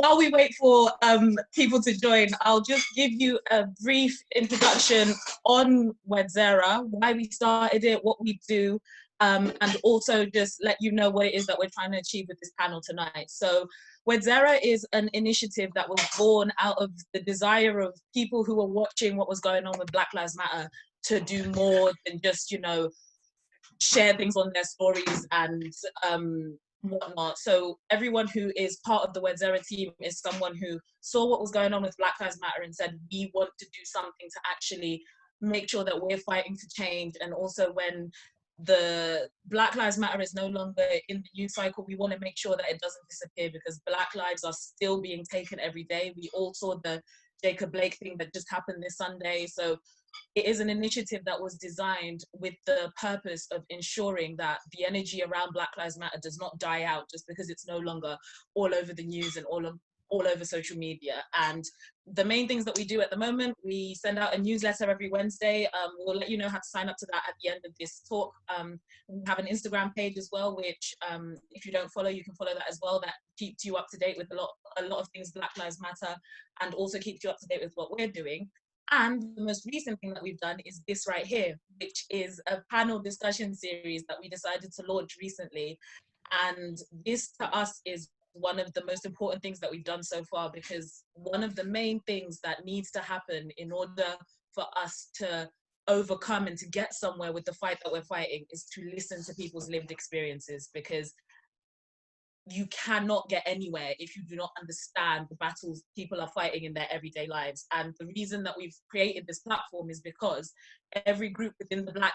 while we wait for people to join, I'll just give you a brief introduction on Wedzera, why we started it, what we do, and also just let you know what it is that we're trying to achieve with this panel tonight. So Wedzera is an initiative that was born out of the desire of people who were watching what was going on with Black Lives Matter to do more than just, you know, share things on their stories and whatnot. So everyone who is part of the Wedzera team is someone who saw what was going on with Black Lives Matter and said, we want to do something to actually make sure that we're fighting to change. And also when the Black Lives Matter is no longer in the news cycle, we want to make sure that it doesn't disappear, because Black lives are still being taken every day. We all saw the Jacob Blake thing that just happened this Sunday. So it is an initiative that was designed with the purpose of ensuring that the energy around Black Lives Matter does not die out just because it's no longer all over the news and all over social media. And the main things that we do at the moment, we send out a newsletter every Wednesday. We'll let you know how to sign up to that at the end of this talk. We have an Instagram page as well, which if you don't follow, you can follow that as well. That keeps you up to date with a lot of things Black Lives Matter, and also keeps you up to date with what we're doing. And the most recent thing that we've done is this right here, which is a panel discussion series that we decided to launch recently. And this to us is one of the most important things that we've done so far, because one of the main things that needs to happen in order for us to overcome and to get somewhere with the fight that we're fighting is to listen to people's lived experiences, because you cannot get anywhere if you do not understand the battles people are fighting in their everyday lives. And the reason that we've created this platform is because every group within the black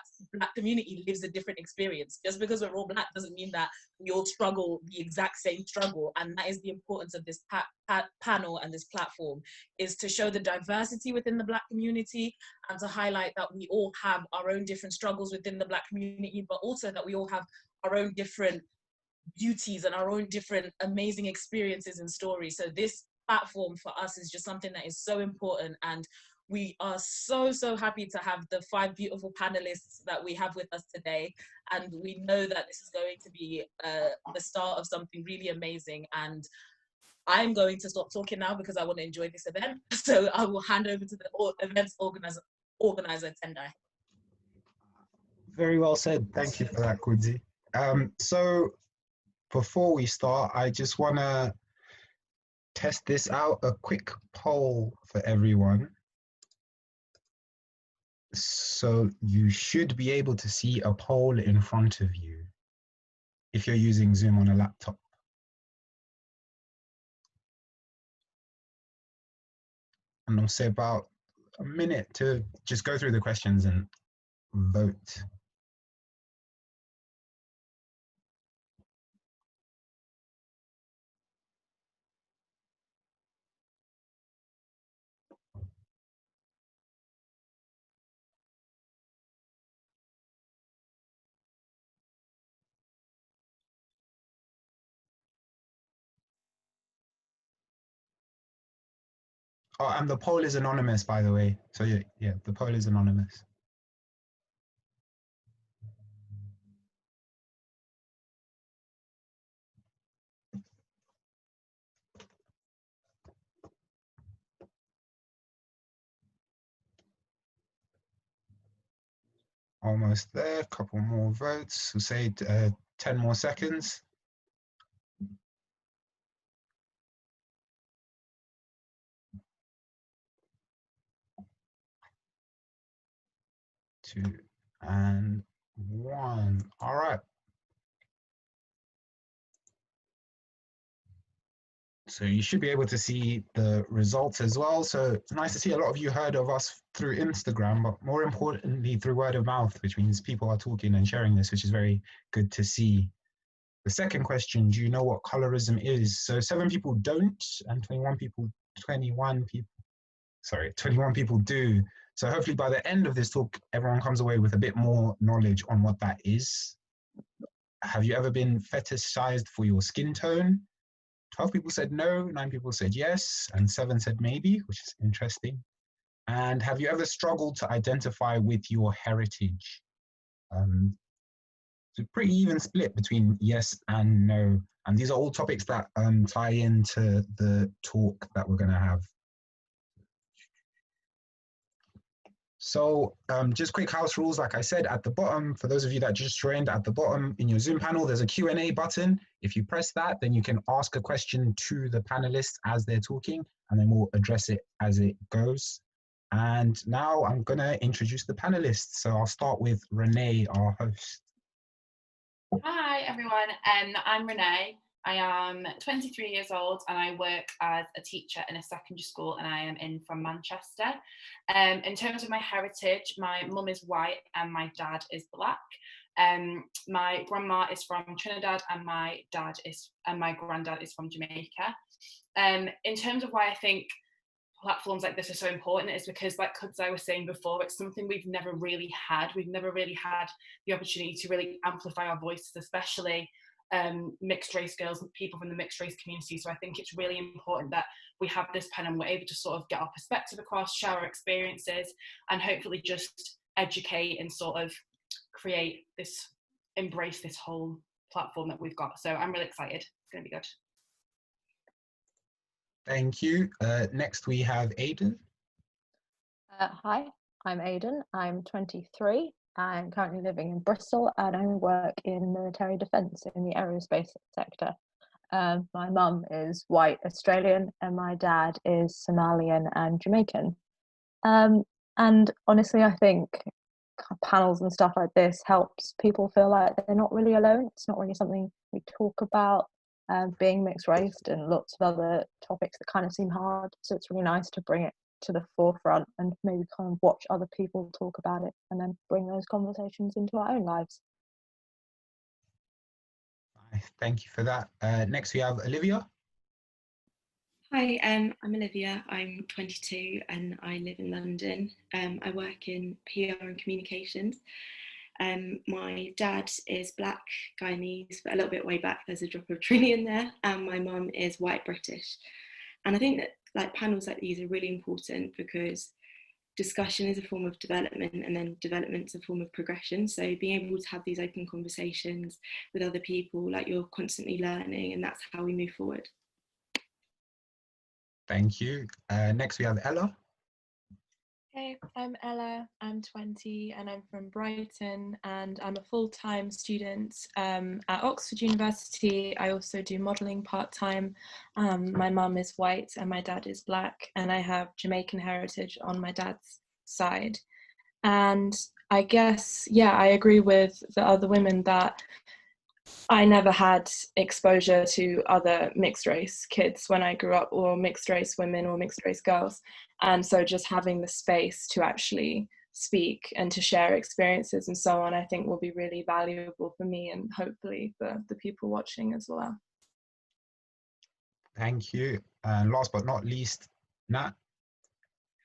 community lives a different experience. Just because we're all Black doesn't mean that we all struggle the exact same struggle. And that is the importance of this panel and this platform, is to show the diversity within the Black community and to highlight that we all have our own different struggles within the Black community, but also that we all have our own different beauties and our own different amazing experiences and stories. So this platform for us is just something that is so important, and we are so happy to have the 5 beautiful panelists that we have with us today, and we know that this is going to be the start of something really amazing. And I'm going to stop talking now because I want to enjoy this event, so I will hand over to the events organizer Tendai. Very well said, thank you for that, Kudzi. So before we start, I just want to test this out, a quick poll for everyone. So you should be able to see a poll in front of you if you're using Zoom on a laptop. And I'll say about a minute to just go through the questions and vote. Oh, and the poll is anonymous, by the way. So yeah, the poll is anonymous. Almost there, couple more votes. We'll say 10 more seconds. 2 and 1. All right. So you should be able to see the results as well. So it's nice to see a lot of you heard of us through Instagram, but more importantly through word of mouth, which means people are talking and sharing this, which is very good to see. The second question, do you know what colorism is? So 7 people don't, and 21 people do. So hopefully by the end of this talk, everyone comes away with a bit more knowledge on what that is. Have you ever been fetishized for your skin tone? 12 people said no, 9 people said yes, and 7 said maybe, which is interesting. And have you ever struggled to identify with your heritage? So pretty even split between yes and no. And these are all topics that tie into the talk that we're going to have. So just quick house rules, like I said, at the bottom, for those of you that just joined, at the bottom in your Zoom panel, there's a Q&A button. If you press that, then you can ask a question to the panelists as they're talking, and then we'll address it as it goes. And now I'm gonna introduce the panelists. So I'll start with Renee, our host. Hi everyone, I'm Renee. I am 23 years old and I work as a teacher in a secondary school, and I am from Manchester. In terms of my heritage, my mum is white and my dad is black. My grandma is from Trinidad and my granddad is from Jamaica. In terms of why I think platforms like this are so important is because, like I was saying before, it's something we've never really had. We've never really had the opportunity to really amplify our voices, especially mixed race girls and people from the mixed race community. So I think it's really important that we have this pen and we're able to sort of get our perspective across, share our experiences, and hopefully just educate and sort of embrace this whole platform that we've got. So I'm really excited. It's going to be good. Thank you. Next we have Aidan. Hi, I'm Aidan. I'm 23. I'm currently living in Bristol and I work in military defence in the aerospace sector. My mum is white Australian and my dad is Somalian and Jamaican. And honestly, I think panels and stuff like this helps people feel like they're not really alone. It's not really something we talk about, being mixed raced and lots of other topics that kind of seem hard. So it's really nice to bring it to the forefront and maybe kind of watch other people talk about it and then bring those conversations into our own lives. Thank you for that. Next we have Olivia. Hi, I'm Olivia. I'm 22 and I live in London. I work in PR and communications. My dad is black, Guyanese, but a little bit way back, there's a drop of Trini in there, and my mum is white British. And I think that like panels like these are really important because discussion is a form of development and then development's a form of progression. So being able to have these open conversations with other people, like you're constantly learning, and that's how we move forward. Thank you. Next we have Ella. Hey, I'm Ella, I'm 20 and I'm from Brighton and I'm a full-time student at Oxford University. I also do modelling part-time. My mum is white and my dad is black, and I have Jamaican heritage on my dad's side. And I guess, yeah, I agree with the other women that I never had exposure to other mixed race kids when I grew up, or mixed race women or mixed race girls. And so just having the space to actually speak and to share experiences and so on, I think will be really valuable for me and hopefully for the people watching as well. Thank you. And last but not least, Nat.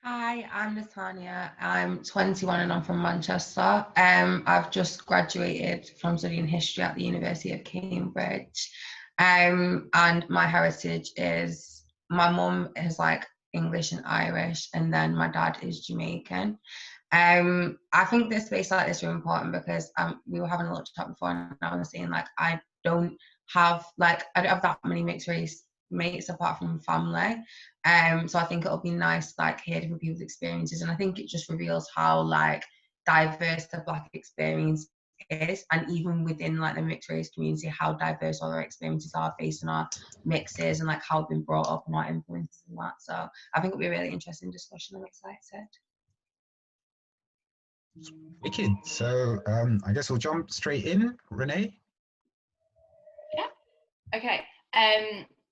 Hi, I'm Natania. I'm 21 and I'm from Manchester. I've just graduated from studying history at the University of Cambridge. And my heritage is, my mum is like English and Irish, and then my dad is Jamaican. I think this space like this is really important because we were having a little chat before and I was saying like I don't have that many mixed race mates apart from family. So I think it'll be nice like hear different people's experiences, and I think it just reveals how like diverse the Black experience is, and even within like the mixed race community, how diverse all our experiences are based on our mixes and like how we've been brought up and our influences and that. So I think it'll be a really interesting discussion. I'm excited. Wicked. So I guess we'll jump straight in. Renee? Yeah. Okay.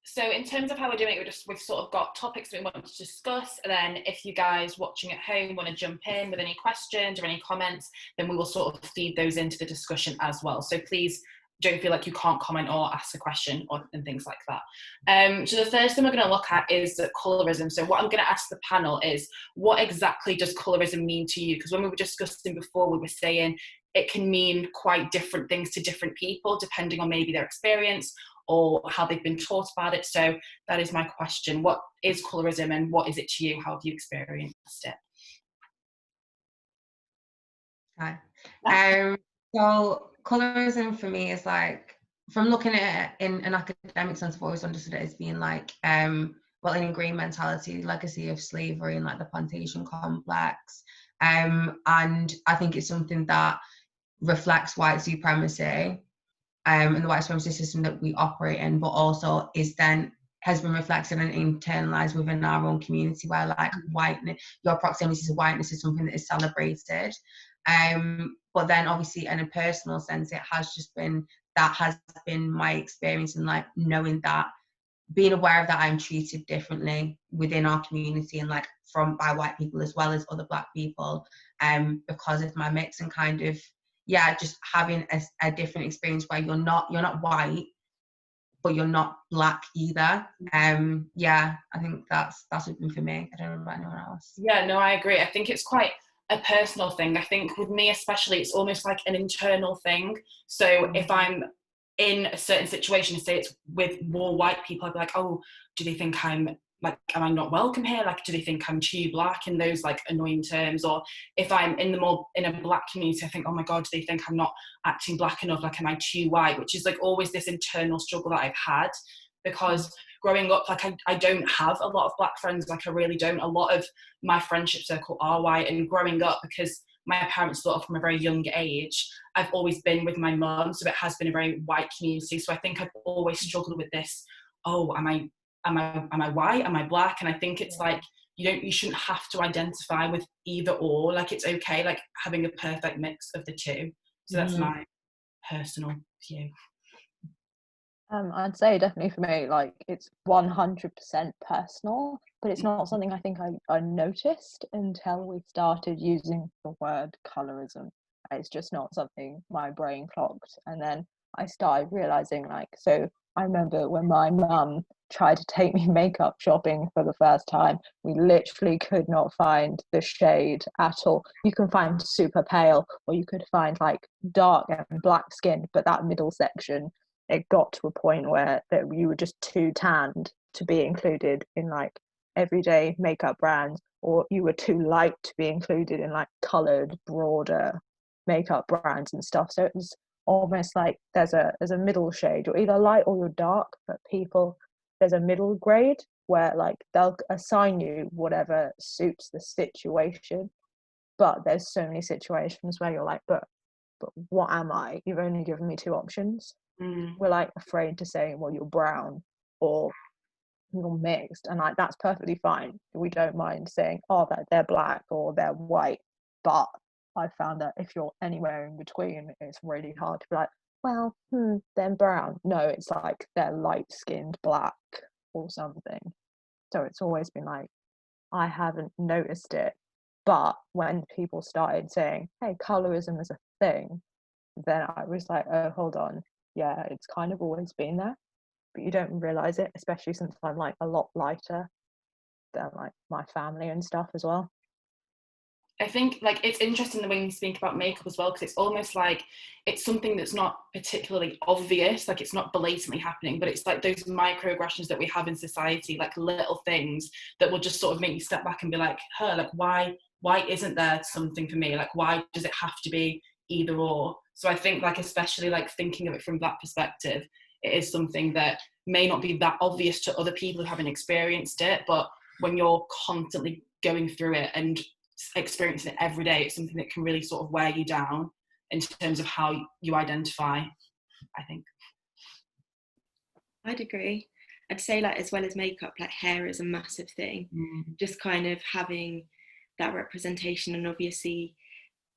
So in terms of how we're doing it, we've sort of got topics that we want to discuss, and then if you guys watching at home want to jump in with any questions or any comments, then we will sort of feed those into the discussion as well. So please don't feel like you can't comment or ask a question and things like that. So the first thing we're going to look at is colorism. So what I'm going to ask the panel is, what exactly does colorism mean to you? Because when we were discussing before, we were saying it can mean quite different things to different people, depending on maybe their experience or how they've been taught about it. So that is my question. What is colorism and what is it to you? How have you experienced it? Okay. So colorism for me is like, from looking at it in an academic sense, I've always understood it as being like, well, an ingrained mentality, legacy of slavery and like the plantation complex. And I think it's something that reflects white supremacy and the white supremacy system that we operate in, but also has been reflected and internalized within our own community, where like whiteness, your proximity to whiteness is something that is celebrated. But then obviously in a personal sense, that has been my experience, and like knowing that, being aware of that I'm treated differently within our community and like by white people as well as other Black people, because of my mix, and kind of, yeah, just having a different experience where you're not white, but you're not Black either. Yeah, I think that's been for me. I don't know about anyone else. Yeah, no, I agree. I think it's quite a personal thing. I think with me especially, it's almost like an internal thing. So if I'm in a certain situation, say it's with more white people, I'd be like, oh, do they think I'm like, am I not welcome here? Like, do they think I'm too Black, in those like annoying terms? Or if I'm in a Black community, I think, oh my God, do they think I'm not acting Black enough? Like, am I too white? Which is like always this internal struggle that I've had, because growing up, like I don't have a lot of Black friends, like I really don't. A lot of my friendship circle are white, and growing up, because my parents thought of from a very young age, I've always been with my mum, so it has been a very white community. So I think I've always struggled with this, oh, am I white? Am I Black? And I think it's like, you shouldn't have to identify with either or. Like, it's okay, like having a perfect mix of the two. So that's my personal view. I'd say definitely for me, like, it's 100% personal, but it's not something I think I noticed until we started using the word colorism. It's just not something my brain clocked. And then I started realizing, like, so I remember when my mum tried to take me makeup shopping for the first time, we literally could not find the shade at all. You can find super pale, or you could find like dark and Black skin, but that middle section, it got to a point where that you were just too tanned to be included in like everyday makeup brands, or you were too light to be included in like coloured, broader makeup brands and stuff. So it was almost like there's a middle shade. You're either light or you're dark, but there's a middle grade where like they'll assign you whatever suits the situation. But there's so many situations where you're like, but what am I? You've only given me two options. We're like afraid to say, well, you're brown or you're mixed, and like that's perfectly fine. We don't mind saying, oh, that they're Black or they're white. But I found that if you're anywhere in between, it's really hard to be like, well, they're brown. No, it's like they're light-skinned Black or something. So it's always been like, I haven't noticed it. But when people started saying, hey, colorism is a thing, then I was like, oh, hold on. Yeah, it's kind of always been there, but you don't realize it, especially since I'm like a lot lighter than like my family and stuff as well. I think like it's interesting the way you speak about makeup as well, because it's almost like it's something that's not particularly obvious, like it's not blatantly happening, but it's like those microaggressions that we have in society, like little things that will just sort of make you step back and be like, like why isn't there something for me? Like, why does it have to be either or? So I think like, especially like thinking of it from Black perspective, it is something that may not be that obvious to other people who haven't experienced it, but when you're constantly going through it and experiencing it every day, it's something that can really sort of wear you down in terms of how you identify, I think. I'd agree. I'd say like, as well as makeup, like hair is a massive thing. Just kind of having that representation, and obviously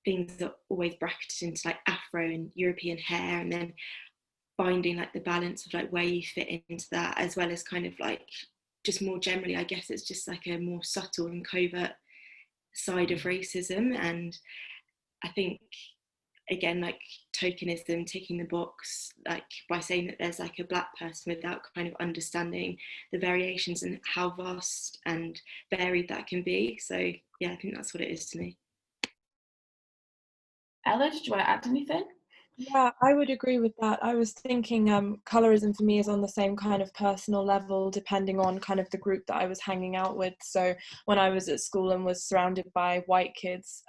things are always bracketed into like Afro and European hair, and then finding like the balance of like where you fit into that, as well as kind of like just more generally, I guess it's just like a more subtle and covert side of racism. And I think again, like tokenism, ticking the box, like by saying that there's like a Black person without kind of understanding the variations and how vast and varied that can be. So yeah, I think that's what it is to me. Ella, did you want to add anything? Yeah, I would agree with that. I was thinking colorism for me is on the same kind of personal level, depending on kind of the group that I was hanging out with. So when I was at school and was surrounded by white kids,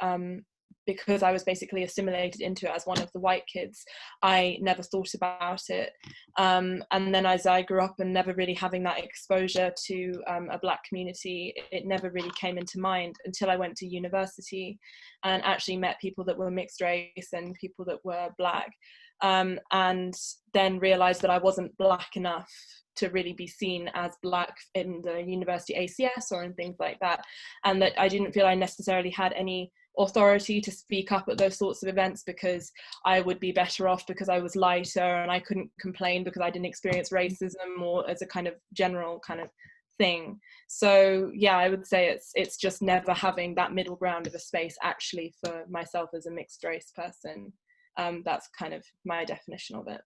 because I was basically assimilated into it as one of the white kids, I never thought about it. And then as I grew up and never really having that exposure to a Black community, it never really came into mind until I went to university and actually met people that were mixed race and people that were Black, and then realised that I wasn't Black enough to really be seen as Black in the university ACS or in things like that, and that I didn't feel I necessarily had any authority to speak up at those sorts of events because I would be better off because I was lighter, and I couldn't complain because I didn't experience racism or as a kind of general kind of thing. So yeah, I would say it's just never having that middle ground of a space actually for myself as a mixed race person. That's kind of my definition of it.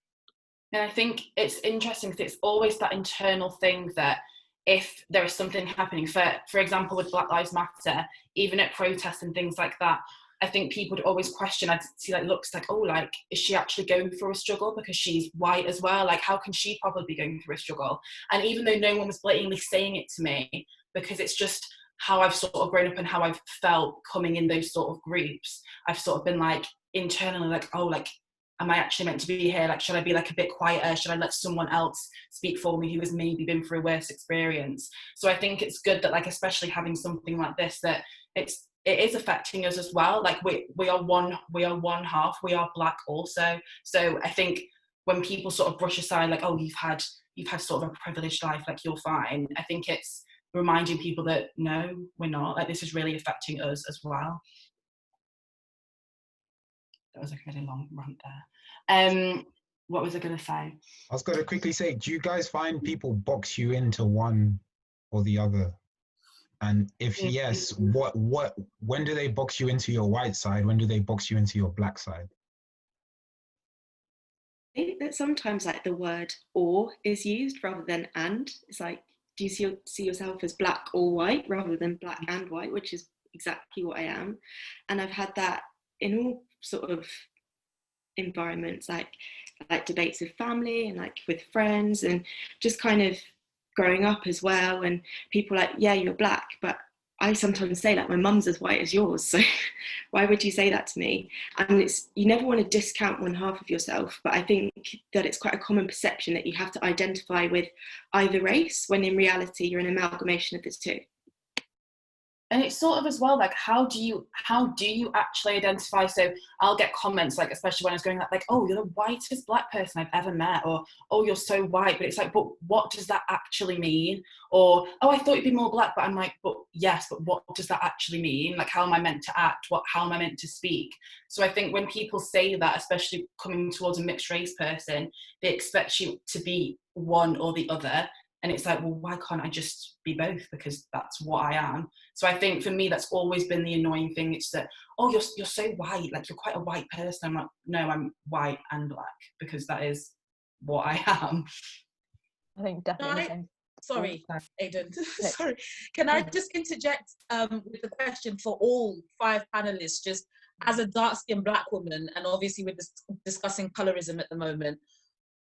And I think it's interesting because it's always that internal thing that if there is something happening, for example, with Black Lives Matter, even at protests and things like that, I think people would always question, I'd see like looks like, oh, like, is she actually going through a struggle because she's white as well? Like, how can she probably be going through a struggle? And even though no one was blatantly saying it to me, because it's just how I've sort of grown up and how I've felt coming in those sort of groups, I've sort of been like internally like, oh, like, am I actually meant to be here? Like, should I be like a bit quieter? Should I let someone else speak for me who has maybe been through a worse experience? So I think it's good that, like, especially having something like this, that it is affecting us as well. Like we are one half, we are Black also. So I think when people sort of brush aside like, oh, you've had sort of a privileged life, like you're fine, I think it's reminding people that no, we're not. Like, this is really affecting us as well. That was a really long rant there. What was I going to say? I was going to quickly say, do you guys find people box you into one or the other? And if yes, when do they box you into your white side? When do they box you into your Black side? I think that sometimes like the word or is used rather than and. It's like, do you see yourself as Black or white rather than Black and white, which is exactly what I am. And I've had that in all sort of environments, like debates with family and like with friends, and just kind of growing up as well. And people like, yeah, you're Black, but I sometimes say like, my mum's as white as yours, so why would you say that to me? And it's, you never want to discount one half of yourself, but I think that it's quite a common perception that you have to identify with either race, when in reality you're an amalgamation of the two. And it's sort of as well, like, how do you actually identify? So I'll get comments, like, especially when I was going like, oh, you're the whitest Black person I've ever met, or, oh, you're so white. But it's like, but what does that actually mean? Or, oh, I thought you'd be more Black. But I'm like, but yes, but what does that actually mean? Like, how am I meant to act? How am I meant to speak? So I think when people say that, especially coming towards a mixed race person, they expect you to be one or the other. And it's like, well, why can't I just be both? Because that's what I am. So I think for me, that's always been the annoying thing. It's that, oh, you're so white, like you're quite a white person. I'm like, no, I'm white and Black, because that is what I am. I think definitely. Sorry, Aidan. Sorry. Can I just interject with the question for all 5 panelists, just as a dark-skinned Black woman, and obviously we're discussing colorism at the moment,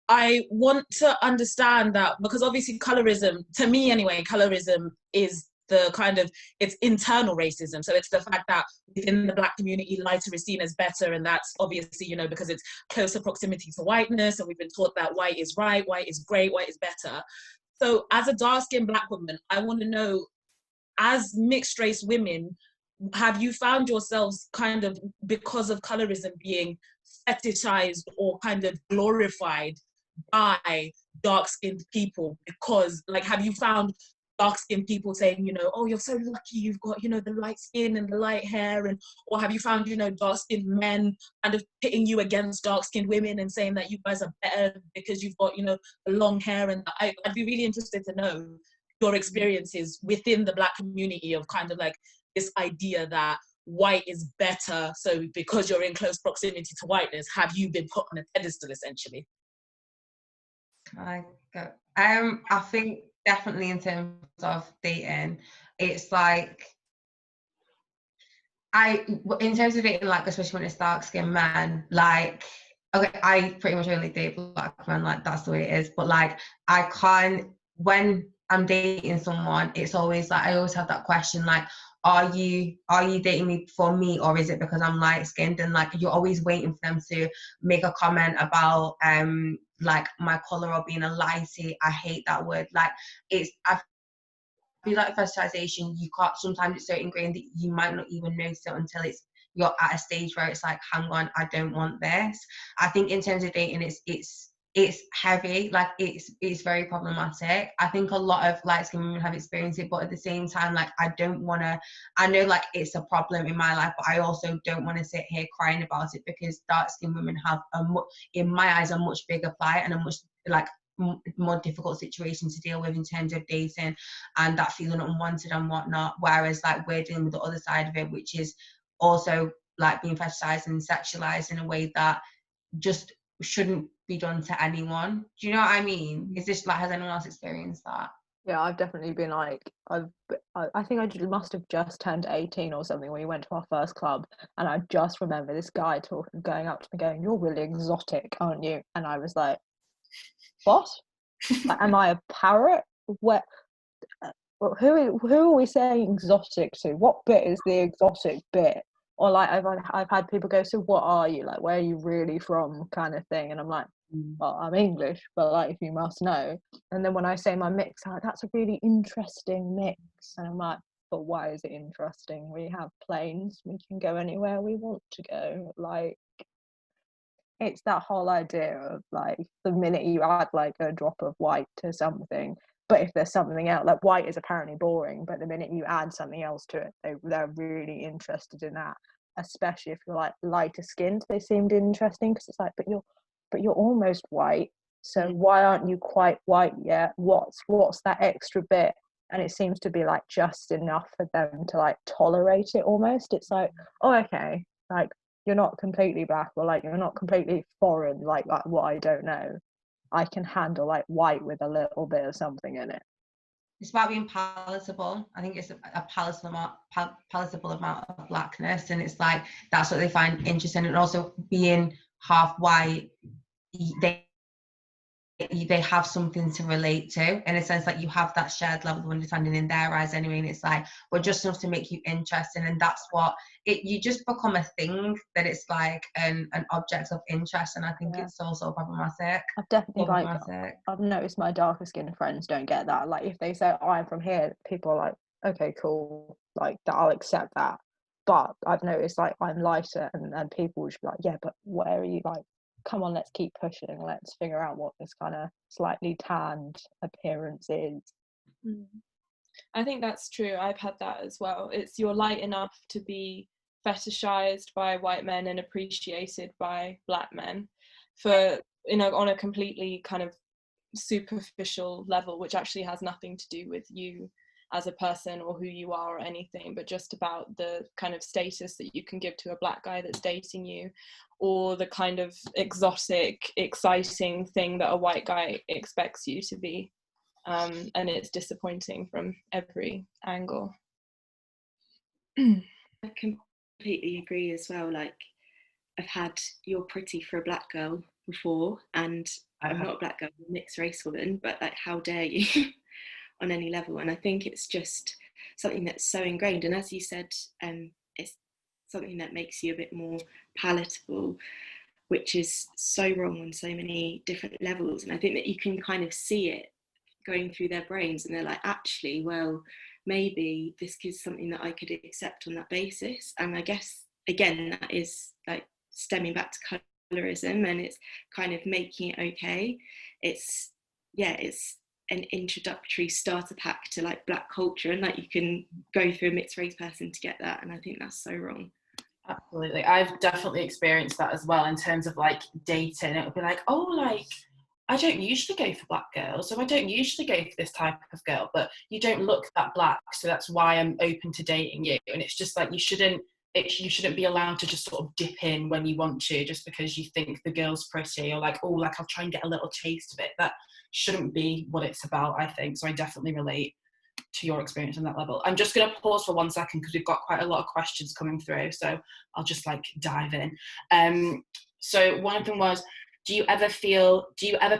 I want to understand that, because obviously colorism, to me anyway, colorism is the kind of, it's internal racism. So it's the fact that within the Black community, lighter is seen as better. And that's obviously, you know, because it's closer proximity to whiteness. And we've been taught that white is right, white is great, white is better. So as a dark-skinned Black woman, I want to know, as mixed race women, have you found yourselves kind of, because of colorism, being fetishized or kind of glorified by dark-skinned people? Because, like, have you found dark-skinned people saying, you know, oh, you're so lucky you've got, you know, the light skin and the light hair, and, or have you found, you know, dark-skinned men kind of pitting you against dark-skinned women and saying that you guys are better because you've got, you know, the long hair? And I'd be really interested to know your experiences within the Black community of kind of like this idea that white is better, so because you're in close proximity to whiteness, have you been put on a pedestal essentially? I think definitely in terms of dating, it's like, in terms of dating, like, especially when it's dark-skinned men, like, okay, I pretty much only date Black men, like, that's the way it is, but like, I can't, when I'm dating someone, it's always like, I always have that question like, are you dating me for me, or is it because I'm light skinned? And like, you're always waiting for them to make a comment about like my color or being a lighty. I hate that word. Like, I feel like fetishization, you can't, sometimes it's so ingrained that you might not even notice it until you're at a stage where it's like, hang on, I don't want this. I think in terms of dating, it's heavy, like it's very problematic. I think a lot of light skinned women have experienced it, but at the same time, like, I know like it's a problem in my life, but I also don't want to sit here crying about it, because dark skinned women have in my eyes, a much bigger plight and a much like more difficult situation to deal with in terms of dating and that feeling unwanted and whatnot, whereas like we're dealing with the other side of it, which is also like being fetishized and sexualized in a way that just shouldn't be done to anyone. Do you know what I mean? Is this like, has anyone else experienced that? Yeah, I've definitely been like, I think I must have just turned 18 or something when we went to our first club, and I just remember this guy going up to me going, "You're really exotic, aren't you?" And I was like, "What? Like, am I a parrot? Where? Who are we saying exotic to? What bit is the exotic bit?" Or like I've had people go, "So what are you, like, where are you really from?" kind of thing, and I'm like, "Well, I'm English, but like, if you must know." And then when I say my mix, I'm like, "That's a really interesting mix," and I'm like, "But why is it interesting? We have planes, we can go anywhere we want to go." Like, it's that whole idea of like, the minute you add like a drop of white to something, but if there's something else, like white is apparently boring, but the minute you add something else to it, they're really interested in that. Especially if you're like lighter skinned, they seemed interesting, because it's like, but you're almost white, so why aren't you quite white yet? What's that extra bit? And it seems to be like just enough for them to like tolerate it almost. It's like, oh, okay, like, you're not completely black, or like, you're not completely foreign, like what I don't know. I can handle like white with a little bit of something in it. It's about being palatable. I think it's a palatable amount of blackness, and it's like, that's what they find interesting. And also being half white, they have something to relate to, in a sense, like you have that shared level of understanding in their eyes anyway, and it's like, but just enough to make you interesting. And that's what you just become a thing that it's like an object of interest. And I think it's also problematic. I've definitely I've noticed my darker skinned friends don't get that. Like, if they say, "Oh, I'm from here," people are like, "Okay, cool, like that, I'll accept that." But I've noticed like I'm lighter, and people should be like, "Yeah, but where are you?" Like, come on, let's keep pushing, let's figure out what this kind of slightly tanned appearance is. I think that's true. I've had that as well. It's, you're light enough to be fetishized by white men and appreciated by black men for, you know, on a completely kind of superficial level, which actually has nothing to do with you as a person or who you are or anything, but just about the kind of status that you can give to a black guy that's dating you, or the kind of exotic, exciting thing that a white guy expects you to be. And it's disappointing from every angle. I completely agree as well. Like, I've had "you're pretty for a black girl" before, and I'm not a black girl, I'm a mixed race woman, but like, how dare you on any level? And I think it's just something that's so ingrained. And as you said, it's something that makes you a bit more palatable, which is so wrong on so many different levels. And I think that you can kind of see it going through their brains, and they're like, actually, well, maybe this is something that I could accept on that basis. And I guess, again, that is like stemming back to colorism, and it's kind of making it okay. It's an introductory starter pack to like black culture, and like, you can go through a mixed race person to get that, and I think that's so wrong. Absolutely. I've definitely experienced that as well, in terms of like dating. It would be like, oh, like, I don't usually go for black girls, so I don't usually go for this type of girl, but you don't look that black, so that's why I'm open to dating you. And it's just like, you shouldn't be allowed to just sort of dip in when you want to, just because you think the girl's pretty, or like, oh, like, I'll try and get a little taste of it. That shouldn't be what it's about, I think. So I definitely relate to your experience on that level. I'm just going to pause for 1 second, because we've got quite a lot of questions coming through, so I'll just like dive in. So one of them was, do you ever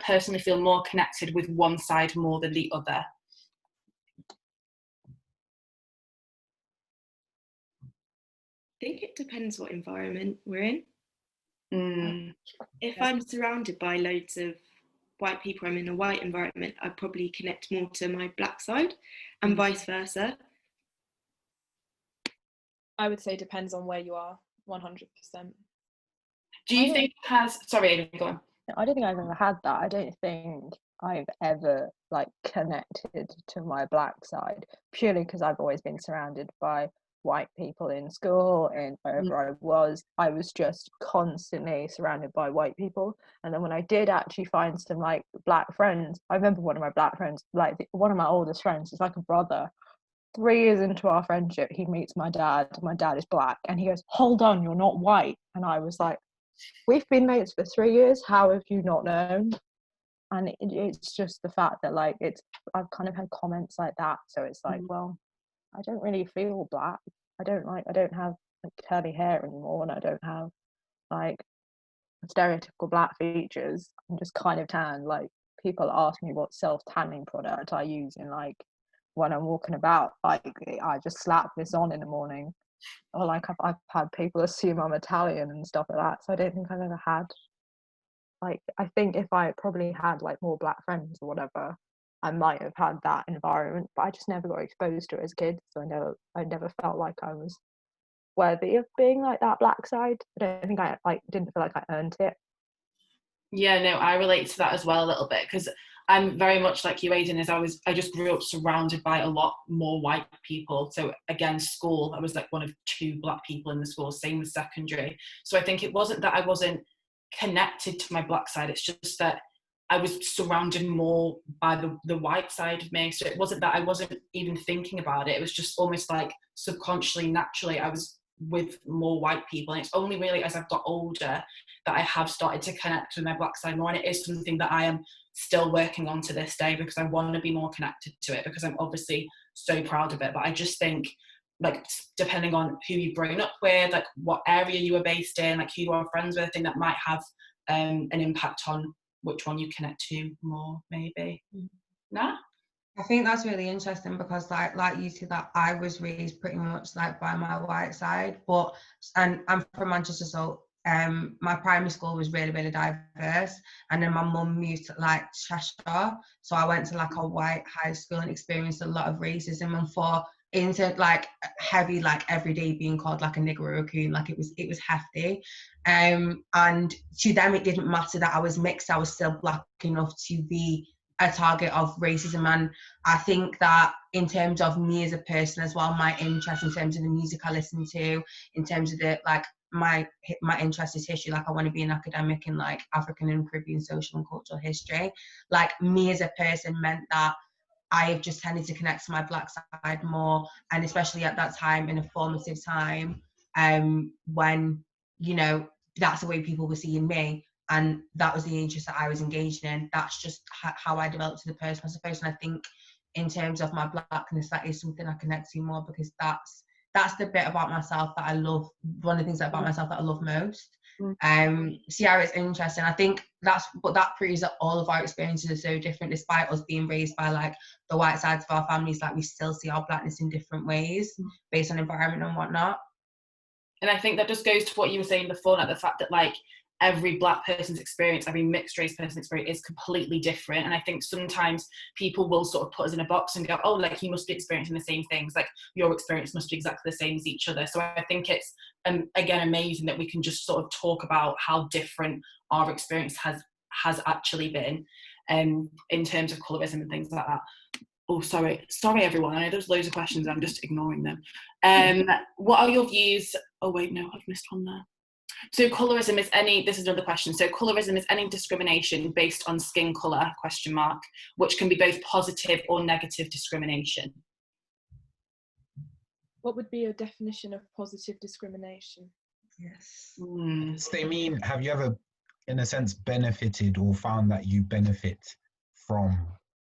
personally feel more connected with one side more than the other? think it depends what environment we're in. If Yeah. I'm surrounded by loads of white people, I'm in a white environment, I probably connect more to my black side, and vice versa. I would say depends on where you are, 100%. Do you think it has, sorry, Amy, go on. I don't think I've ever had that. I don't think I've ever like connected to my black side, purely because I've always been surrounded by white people in school and wherever I was just constantly surrounded by white people. And then when I did actually find some like black friends, I remember one of my black friends, like one of my oldest friends, is like a brother. 3 years into our friendship, he meets my dad. My dad is black, and he goes, "Hold on, you're not white." And I was like, "We've been mates for 3 years. How have you not known?" And it's just the fact that like I've kind of had comments like that, so it's like, well, I don't really feel black. I don't have like curly hair anymore, and I don't have like stereotypical black features. I'm just kind of tan. Like, people ask me what self-tanning product I use, and like when I'm walking about, like I just slap this on in the morning, or like I've had people assume I'm Italian and stuff like that. So I don't think I've ever had, like, I think if I probably had like more black friends or whatever, I might have had that environment, but I just never got exposed to it as kids, so I never felt like I was worthy of being like that black side. I don't think I like didn't feel like I earned it. Yeah, no, I relate to that as well a little bit, because I'm very much like you, Aidan, I just grew up surrounded by a lot more white people. So again, school, I was like one of 2 black people in the school, same with secondary. So I think it wasn't that I wasn't connected to my black side, it's just that I was surrounded more by the white side of me. So it wasn't that I wasn't even thinking about it, it was just almost like subconsciously, naturally, I was with more white people. And it's only really as I've got older that I have started to connect with my black side more, and it is something that I am still working on to this day, because I want to be more connected to it, because I'm obviously so proud of it. But I just think, like, depending on who you've grown up with, like what area you were based in, like who you are friends with, I think that might have an impact on which one you connect to more, maybe. Nah? I think that's really interesting, because like you said, that I was raised pretty much like by my white side, and I'm from Manchester, so my primary school was really, really diverse, and then my mum moved to like Cheshire, so I went to like a white high school and experienced a lot of racism, and for into like heavy, like every day being called like a nigger or a coon, like it was hefty, and to them it didn't matter that I was mixed, I was still black enough to be a target of racism. And I think that in terms of me as a person as well, my interest in terms of the music I listen to, in terms of the like my interest is history, like I want to be an academic in like African and Caribbean social and cultural history, like me as a person meant that I've just tended to connect to my black side more, and especially at that time, in a formative time, when, you know, that's the way people were seeing me, and that was the interest that I was engaged in. That's just how I developed as a person. I think in terms of my blackness, that is something I connect to more, because that's the bit about myself that I love. One of the things about myself that I love most. So yeah, it's interesting. I think that proves that all of our experiences are so different, despite us being raised by like the white sides of our families. Like, we still see our blackness in different ways based on environment and whatnot. And I think that just goes to what you were saying before, like the fact that like every black person's experience, every mixed race person's experience is completely different. And I think sometimes people will sort of put us in a box and go, oh, like you must be experiencing the same things, like your experience must be exactly the same as each other. So I think it's again amazing that we can just sort of talk about how different our experience has actually been in terms of colorism and things like that. Oh, sorry everyone, I know there's loads of questions, I'm just ignoring them. What are your views? Oh wait, no, I've missed one there. So colorism is this is another question. So colorism is any discrimination based on skin colour, ? Which can be both positive or negative discrimination. What would be a definition of positive discrimination? Yes. So they mean, have you ever, in a sense, benefited or found that you benefit from?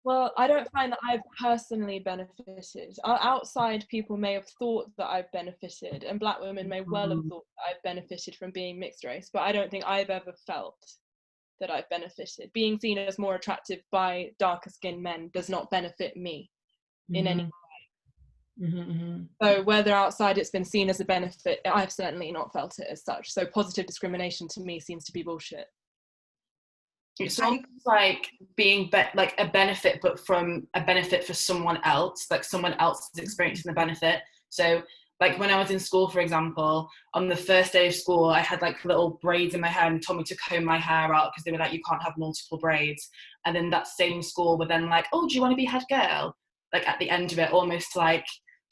Well, I don't find that I've personally benefited. Outside people may have thought that I've benefited, and black women may well have thought that I've benefited from being mixed race, but I don't think I've ever felt that I've benefited. Being seen as more attractive by darker skinned men does not benefit me in any way. So whether outside it's been seen as a benefit, I've certainly not felt it as such. So positive discrimination to me seems to be bullshit. It's almost like being like a benefit, but from a benefit for someone else, like someone else is experiencing the benefit. So like when I was in school, for example, on the first day of school, I had like little braids in my hair and told me to comb my hair out because they were like, you can't have multiple braids. And then that same school were then like, oh, do you want to be head girl? Like at the end of it, almost like,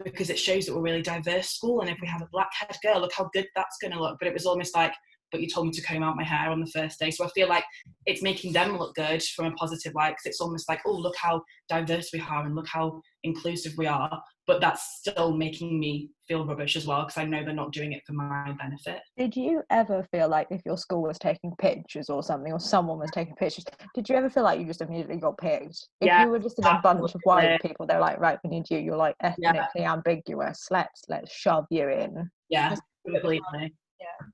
because it shows that we're a really diverse school. And if we have a black head girl, look how good that's going to look. But it was almost like, but you told me to comb out my hair on the first day. So I feel like it's making them look good from a positive light, because it's almost like, oh, look how diverse we are and look how inclusive we are. But that's still making me feel rubbish as well, because I know they're not doing it for my benefit. Did you ever feel like if your school was taking pictures or something, or someone was taking pictures, did you ever feel like you just immediately got picked? If you were just in a bunch of white people, they're like, right, we need you, you're like ethnically ambiguous, let's shove you in. Yeah, completely. Yeah.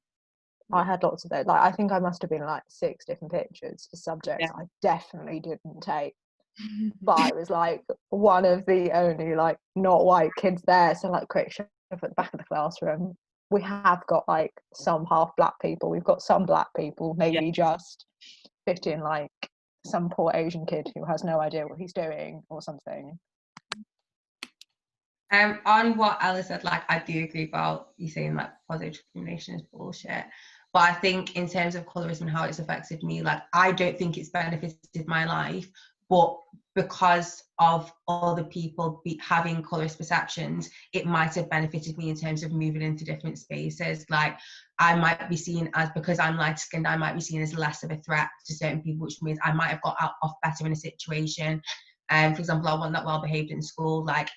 I had lots of those. Like, I think I must have been like 6 different pictures for subjects I definitely didn't take. But I was like one of the only like not white kids there. So like quick shove at the back of the classroom. We have got like some half black people. We've got some black people, maybe just fit in like some poor Asian kid who has no idea what he's doing or something. On what Ella said, like I do agree about you saying like positive discrimination is bullshit. But I think in terms of colorism and how it's affected me, like I don't think it's benefited my life, but because of other people having colourist perceptions, it might have benefited me in terms of moving into different spaces. Like I might be seen as, because I'm light skinned, I might be seen as less of a threat to certain people, which means I might have got off better in a situation. For example, I wasn't that well behaved in school. Like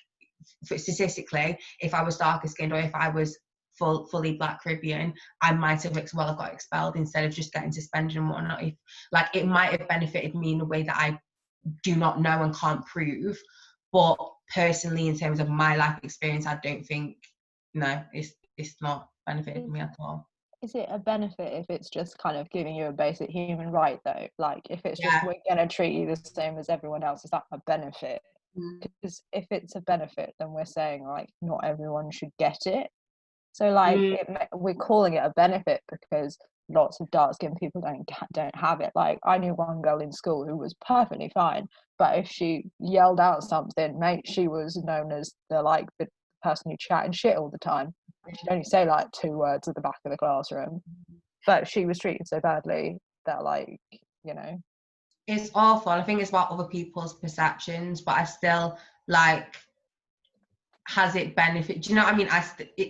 statistically, if I was darker skinned or if I was fully black Caribbean, I might have well have got expelled instead of just getting suspended and whatnot. If like it might have benefited me in a way that I do not know and can't prove, but personally in terms of my life experience, I don't think, no, it's not benefited me at all. Is it a benefit if it's just kind of giving you a basic human right though? Like if it's just we're gonna treat you the same as everyone else, is that a benefit? Because if it's a benefit, then we're saying like not everyone should get it. So like we're calling it a benefit because lots of dark-skinned people don't have it. Like I knew one girl in school who was perfectly fine, but if she yelled out something, mate, she was known as the person who chatting shit all the time. She'd only say like 2 words at the back of the classroom, but she was treated so badly that like, you know, it's awful. I think it's about other people's perceptions, but I still like, has it benefited? Do you know what I mean?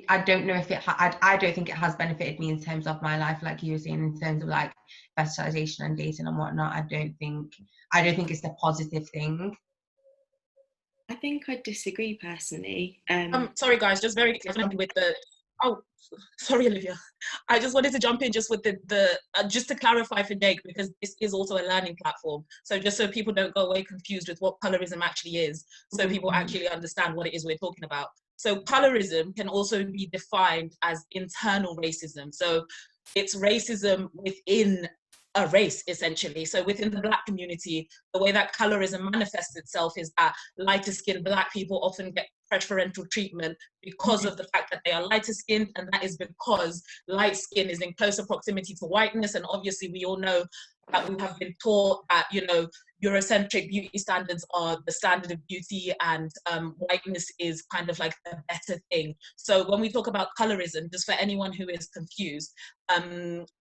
I don't know if I don't think it has benefited me in terms of my life, like you were saying, in terms of like fetishization and dating and whatnot. I don't think it's a positive thing. I think I disagree personally. Sorry guys, just very quickly with the sorry Olivia, I just wanted to jump in just with the just to clarify for Jake, because this is also a learning platform, so just so people don't go away confused with what colorism actually is, so people actually understand what it is we're talking about. So colorism can also be defined as internal racism, so it's racism within a race essentially. So within the black community, the way that colorism manifests itself is that lighter skinned black people often get preferential treatment because of the fact that they are lighter skinned, and that is because light skin is in closer proximity to whiteness. And obviously we all know that we have been taught that, you know, Eurocentric beauty standards are the standard of beauty, and whiteness is kind of like a better thing. So when we talk about colorism, just for anyone who is confused,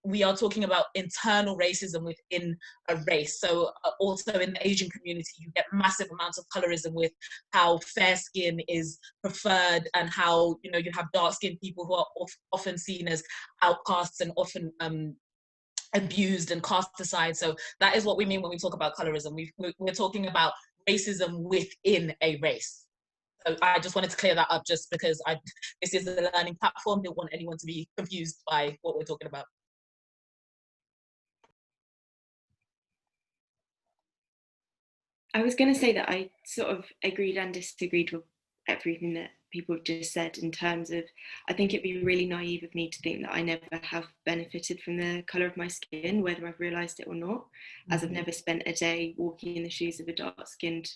we are talking about internal racism within a race. So also in the Asian community, you get massive amounts of colorism with how fair skin is preferred, and how, you know, you have dark skinned people who are often seen as outcasts and often abused and cast aside. So that is what we mean when we talk about colorism. We're talking about racism within a race. So I just wanted to clear that up, just because this is a learning platform. Don't want anyone to be confused by what we're talking about. I was going to say that I sort of agreed and disagreed with everything that people have just said, in terms of, I think it'd be really naive of me to think that I never have benefited from the colour of my skin, whether I've realised it or not, as I've never spent a day walking in the shoes of a dark-skinned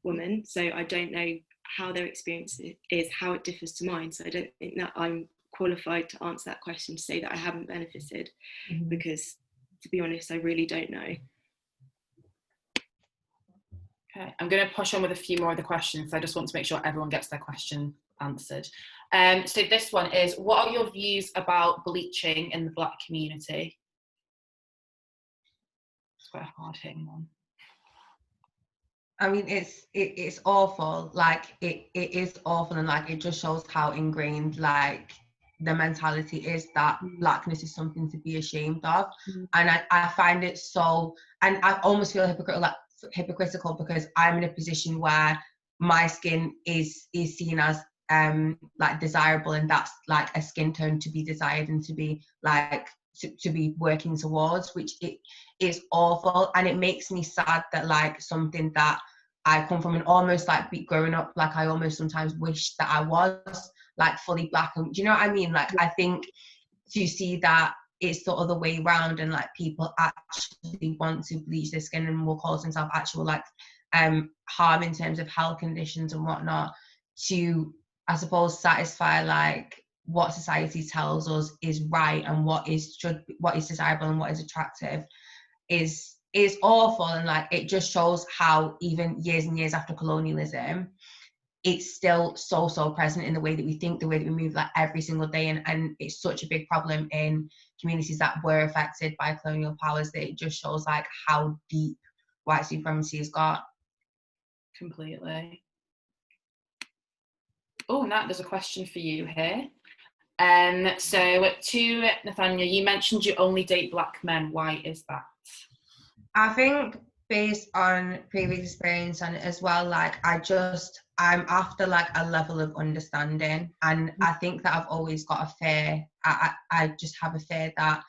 woman, so I don't know how their experience is, how it differs to mine. So I don't think that I'm qualified to answer that question, to say that I haven't benefited, because to be honest, I really don't know. Okay, I'm going to push on with a few more of the questions. I just want to make sure everyone gets their question answered. So this one is, what are your views about bleaching in the Black community? It's quite a hard hitting one. I mean, it's awful. Like it is awful, and like it just shows how ingrained like the mentality is that Blackness is something to be ashamed of. And I find it so, and I almost feel hypocritical because I'm in a position where my skin is seen as like desirable, and that's like a skin tone to be desired and to be like to be working towards, which it is awful. And it makes me sad that like something that I come from, and almost like growing up, like I almost sometimes wish that I was like fully Black. And do you know what I mean? Like I think to see that it's the other way around, and like people actually want to bleach their skin and will cause themselves actual like harm in terms of health conditions and whatnot, to I suppose satisfy like what society tells us is right and what is desirable and what is attractive is awful. And like it just shows how even years and years after colonialism, it's still so present in the way that we think, the way that we move like every single day, and it's such a big problem in communities that were affected by colonial powers, that it just shows like how deep white supremacy has got. Completely. Oh, Nat, there's a question for you here. So to Nathania, you mentioned you only date Black men. Why is that? I think based on previous experience, and as well, like I'm after like a level of understanding, and I think that I've always got a fear. I just have a fear that,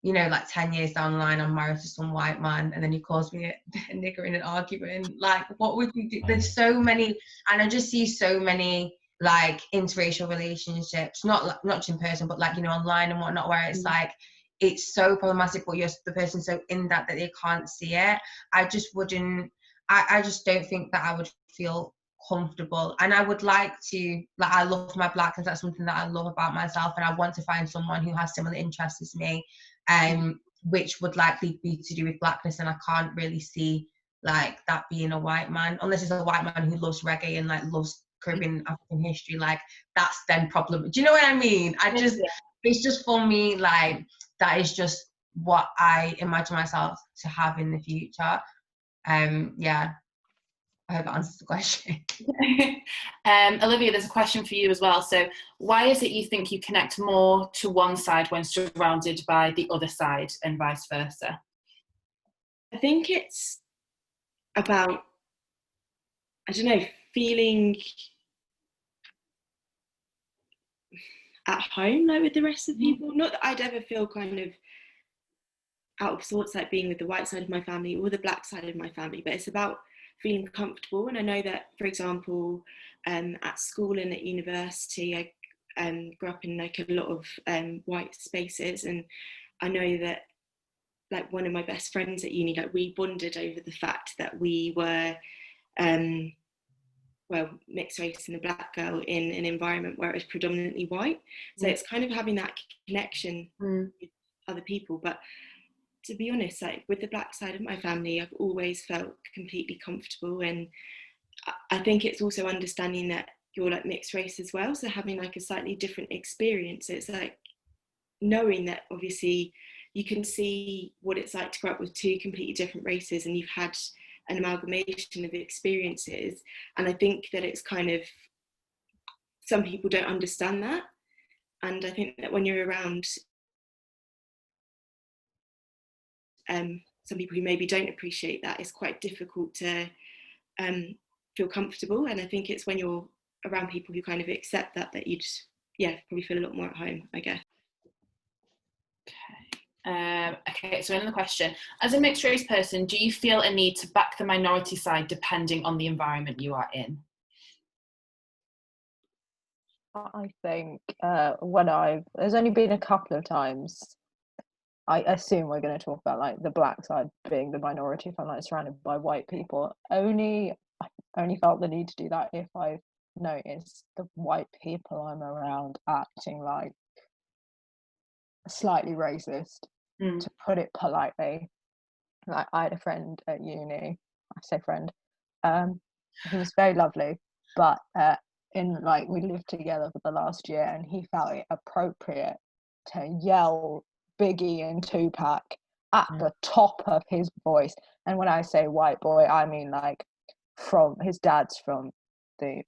you know, like 10 years down the line, I'm married to some white man, and then he calls me a nigger in an argument. Like, what would we do? There's so many, and I just see so many like interracial relationships, not just in person, but like, you know, online and whatnot, where it's like, it's so problematic, but you're the person so in that they can't see it. I just wouldn't, I just don't think that I would feel comfortable. And I would like to, like, I love my Blackness, that's something that I love about myself, and I want to find someone who has similar interests as me, which would likely be to do with Blackness. And I can't really see like that being a white man, unless it's a white man who loves reggae and like loves Caribbean African history. Like that's then problem. Do you know what I mean? It's just for me, like that is just what I imagine myself to have in the future. Yeah, I hope that answers the question. Olivia, there's a question for you as well. So why is it you think you connect more to one side when surrounded by the other side, and vice versa? I think it's about, I don't know, feeling at home like with the rest of people. Not that I'd ever feel kind of out of sorts like being with the white side of my family or the Black side of my family, but it's about feeling comfortable. And I know that, for example, at school and at university, I grew up in like a lot of white spaces, and I know that like one of my best friends at uni, like we bonded over the fact that we were mixed race and a Black girl in an environment where it was predominantly white. So it's kind of having that connection with other people. But to be honest, like with the Black side of my family, I've always felt completely comfortable. And I think it's also understanding that you're like mixed race as well, so having like a slightly different experience. It's like knowing that obviously you can see what it's like to grow up with two completely different races, and you've had an amalgamation of experiences. And I think that it's kind of, some people don't understand that. And I think that when you're around some people who maybe don't appreciate that, it's quite difficult to feel comfortable. And I think it's when you're around people who kind of accept that, that you just, probably feel a lot more at home, I guess. Okay, so another question. As a mixed race person, do you feel a need to back the minority side depending on the environment you are in? I think there's only been a couple of times, I assume we're going to talk about like the Black side being the minority if I'm like surrounded by white people. Only only felt the need to do that if I've noticed the white people I'm around acting like slightly racist, to put it politely. Like, I had a friend at uni, I say friend, he was very lovely, but we lived together for the last year, and he felt it appropriate to yell Biggie and Tupac at the top of his voice. And when I say white boy, I mean like from his dad's from the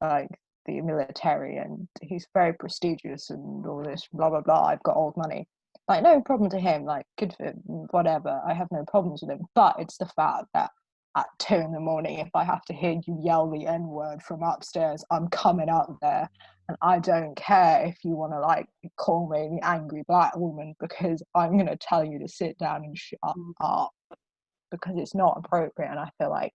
military, and he's very prestigious and all this blah blah blah. I've got old money. Like, no problem to him, like, good for him, whatever. I have no problems with him. But it's the fact that at 2 a.m, if I have to hear you yell the N-word from upstairs, I'm coming up there. And I don't care if you want to, like, call me the angry black woman, because I'm going to tell you to sit down and shut up, because it's not appropriate. And I feel like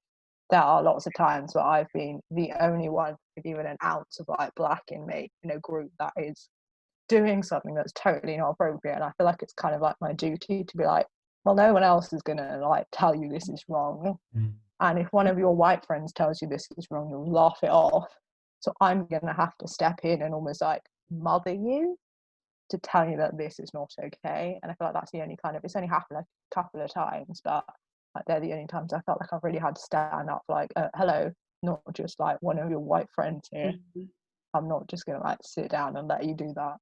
there are lots of times where I've been the only one with even an ounce of, like, black in me in a group that is doing something that's totally not appropriate, and I feel like it's kind of like my duty to be like, well, no one else is gonna like tell you this is wrong, and if one of your white friends tells you this is wrong, you'll laugh it off, so I'm gonna have to step in and almost like mother you to tell you that this is not okay. And I feel like that's the only kind of, it's only happened like a couple of times, but like they're the only times I felt like I've really had to stand up, like, hello, not just like one of your white friends here. I'm not just gonna like sit down and let you do that.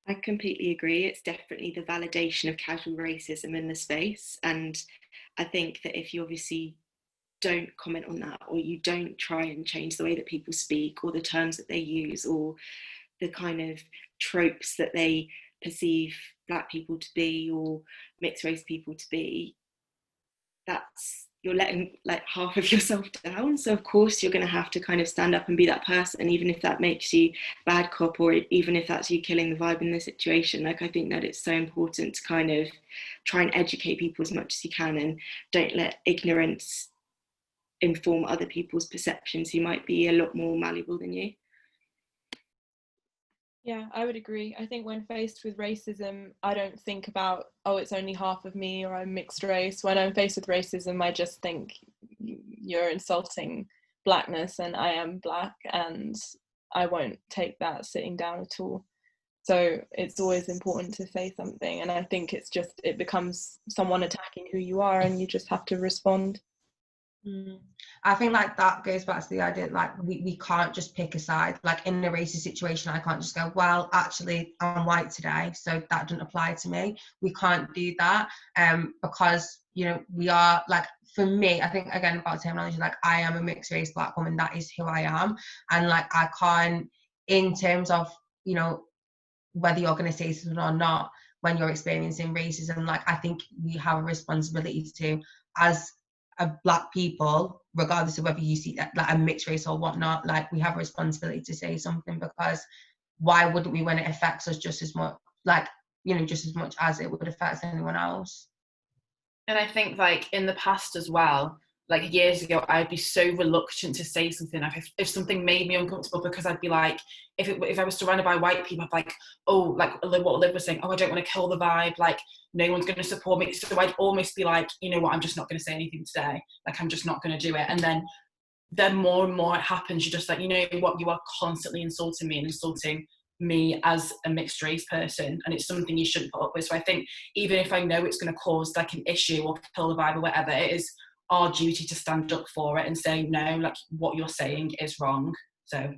I completely agree. It's definitely the validation of casual racism in the space. And I think that if you obviously don't comment on that, or you don't try and change the way that people speak, or the terms that they use, or the kind of tropes that they perceive black people to be, or mixed race people to be, you're letting like half of yourself down. So of course you're going to have to kind of stand up and be that person, even if that makes you bad cop, or even if that's you killing the vibe in the situation. Like, I think that it's so important to kind of try and educate people as much as you can, and don't let ignorance inform other people's perceptions who might be a lot more malleable than you. Yeah, I would agree. I think when faced with racism, I don't think about, oh, it's only half of me, or I'm mixed race. When I'm faced with racism, I just think you're insulting blackness, and I am black, and I won't take that sitting down at all. So it's always important to say something. And I think it becomes someone attacking who you are, and you just have to respond. I think like that goes back to the idea like we can't just pick a side. Like, in a racist situation, I can't just go, well, actually I'm white today, so that doesn't apply to me. We can't do that, because, you know, we are like, for me, I think again about terminology, like, I am a mixed race black woman, that is who I am. And like, I can't, in terms of, you know, whether you're going to say something or not when you're experiencing racism, like, I think we have a responsibility to, as a black people, regardless of whether you see that like a mixed race or whatnot, like, we have a responsibility to say something, because why wouldn't we when it affects us just as much, like, you know, just as much as it would affect anyone else. And I think like in the past as well, like years ago, I'd be so reluctant to say something if something made me uncomfortable, because I'd be like, if I was surrounded by white people, I'd be like, oh, like what Liv was saying, oh, I don't want to kill the vibe, like no one's going to support me. So I'd almost be like, you know what, I'm just not going to say anything today. Like, I'm just not going to do it. And then more and more it happens. You're just like, you know what, you are constantly insulting me and insulting me as a mixed race person, and it's something you shouldn't put up with. So I think even if I know it's going to cause like an issue or kill the vibe or whatever, it is our duty to stand up for it and say, no, like what you're saying is wrong. So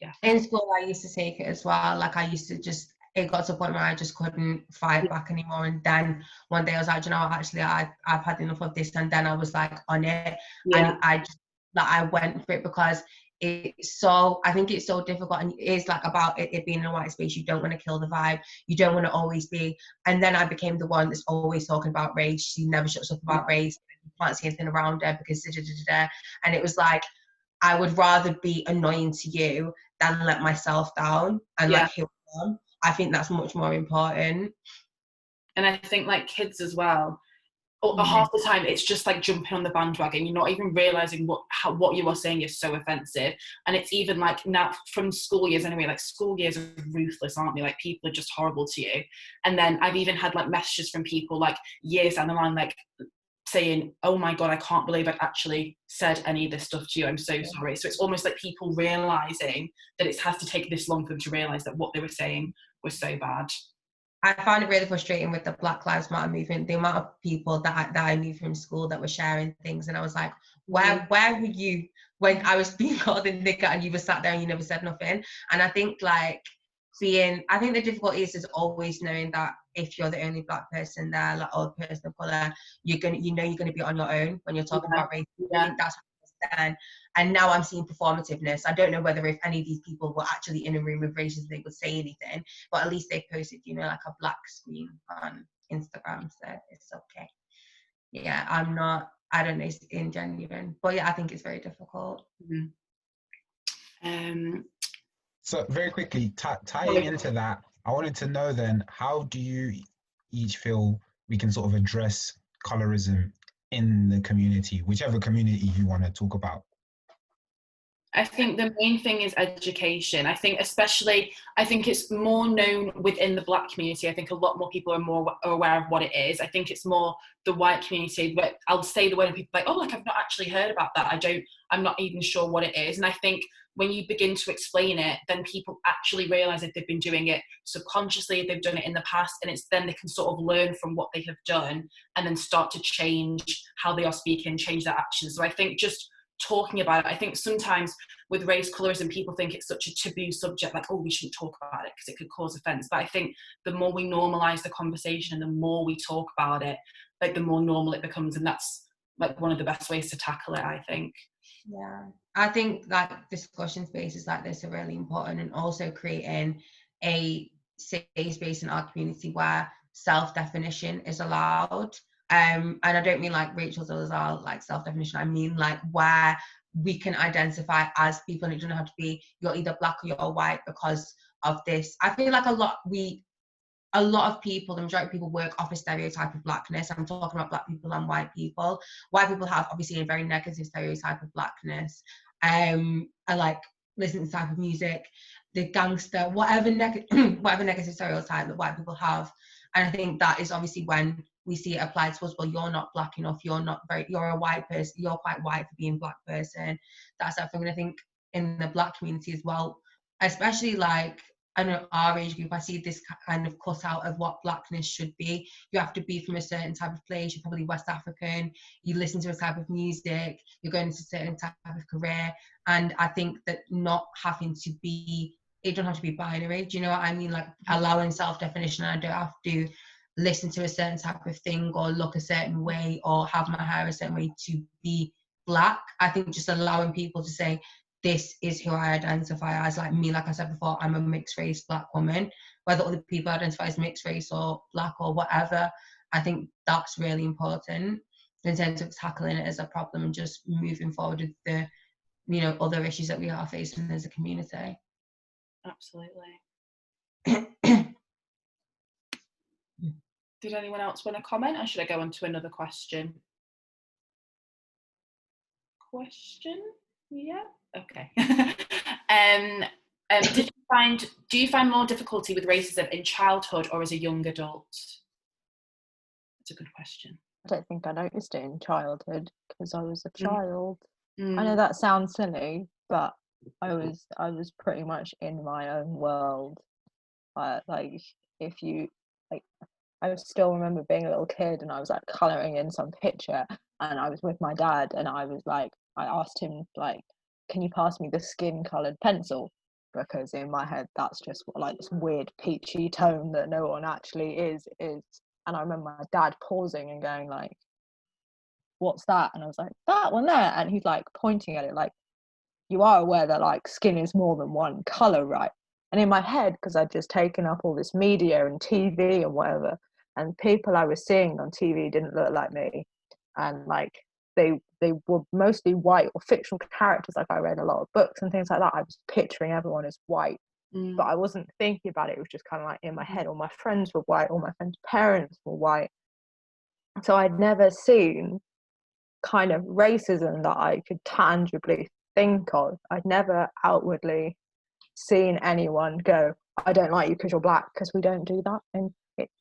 yeah. In school I used to take it as well. Like, I used to just, it got to a point where I just couldn't fight back anymore. And then one day I was like, you know, actually I've had enough of this. And then I was like on it. Yeah. And I just, like, I went for it, because it's so, I think it's so difficult, and it is like about it being in a white space. You don't want to kill the vibe, you don't want to always be, and then I became the one that's always talking about race. She never shuts up about race, you can't say anything around her because and it was like, I would rather be annoying to you than let myself down and like heal them. I think that's much more important. And I think like kids as well, half the time it's just like jumping on the bandwagon. You're not even realizing what you are saying is so offensive. And it's even like now from school years anyway, like school years are ruthless, aren't they? Like, people are just horrible to you. And then I've even had like messages from people like years down the line, like saying, oh my God, I can't believe I actually said any of this stuff to you, I'm so sorry. So it's almost like people realising that it has to take this long for them to realise that what they were saying was so bad. I found it really frustrating with the Black Lives Matter movement, the amount of people that I knew from school that were sharing things, and I was like, where were you when I was being called a nigger and you were sat there and you never said nothing? And I think like I think the difficulty is always knowing that if you're the only Black person there, like, or person of colour, you're gonna be on your own when you're talking about race. I think that's what I understand. And now I'm seeing performativeness. I don't know whether if any of these people were actually in a room with racists, they would say anything, but at least they posted, you know, like a black screen on Instagram, so it's okay. Yeah, I don't know, it's ingenuine, but yeah, I think it's very difficult. So very quickly, tying into that, I wanted to know then, how do you each feel we can sort of address colorism in the community, whichever community you want to talk about? I think the main thing is education. I think it's more known within the Black community. I think a lot more people are more aware of what it is. I think it's more the white community, but I'll say the word and people are like, oh, like I've not actually heard about that. I'm not even sure what it is. And I think when you begin to explain it, then people actually realise that they've been doing it subconsciously, they've done it in the past, and it's then they can sort of learn from what they have done and then start to change how they are speaking, change their actions. So I think just talking about it, I think sometimes with race colorism people think it's such a taboo subject, like, oh, we shouldn't talk about it because it could cause offence. But I think the more we normalise the conversation and the more we talk about it, like the more normal it becomes, and that's like one of the best ways to tackle it, I think. Yeah, I think like discussion spaces like this are really important, and also creating a safe space in our community where self-definition is allowed. And I don't mean like Rachel's as well, like self-definition. I mean like where we can identify as people, and it doesn't have to be you're either Black or you're white because of this. I feel like a lot of people, the majority of people work off a stereotype of Blackness. I'm talking about Black people and white people. White people have obviously a very negative stereotype of Blackness. I like listening to type of music, the gangster, whatever negative stereotype that white people have. And I think that is obviously when we see it applied to us. Well, you're not Black enough. You're a white person. You're quite white for being a Black person. That's that thing. And I think in the Black community as well, especially like, I know our age group, I see this kind of cut out of what Blackness should be. You have to be from a certain type of place. You're probably West African. You listen to a type of music. You're going into a certain type of career. And I think that not having to be, it don't have to be binary. Do you know what I mean? Like allowing self-definition. I don't have to listen to a certain type of thing or look a certain way or have my hair a certain way to be Black. I think just allowing people to say, this is who I identify as. Like me, like I said before, I'm a mixed race Black woman. Whether other people identify as mixed race or Black or whatever, I think that's really important in terms of tackling it as a problem and just moving forward with the, you know, other issues that we are facing as a community. Absolutely. Did anyone else want to comment, or should I go on to another question? Yeah. Okay. Do you find more difficulty with racism in childhood or as a young adult? That's a good question. I don't think I noticed it in childhood because I was a child. I know that sounds silly, but I was pretty much in my own world. Like if you like, I still remember being a little kid and I was like colouring in some picture and I was with my dad and I was like, I asked him like, can you pass me the skin coloured pencil? Because in my head that's just what, like this weird peachy tone that no one actually is. And I remember my dad pausing and going like, what's that? And I was like, that one there. And he's like pointing at it like, you are aware that like skin is more than one colour, right? And in my head, because I'd just taken up all this media and TV and whatever, and people I was seeing on TV didn't look like me, and like they were mostly white or fictional characters. Like I read a lot of books and things like that. I was picturing everyone as white, but I wasn't thinking about it. It was just kind of like in my head. All my friends were white. All my friends' parents were white. So I'd never seen kind of racism that I could tangibly think of. I'd never outwardly seen anyone go, I don't like you because you're Black, because we don't do that. And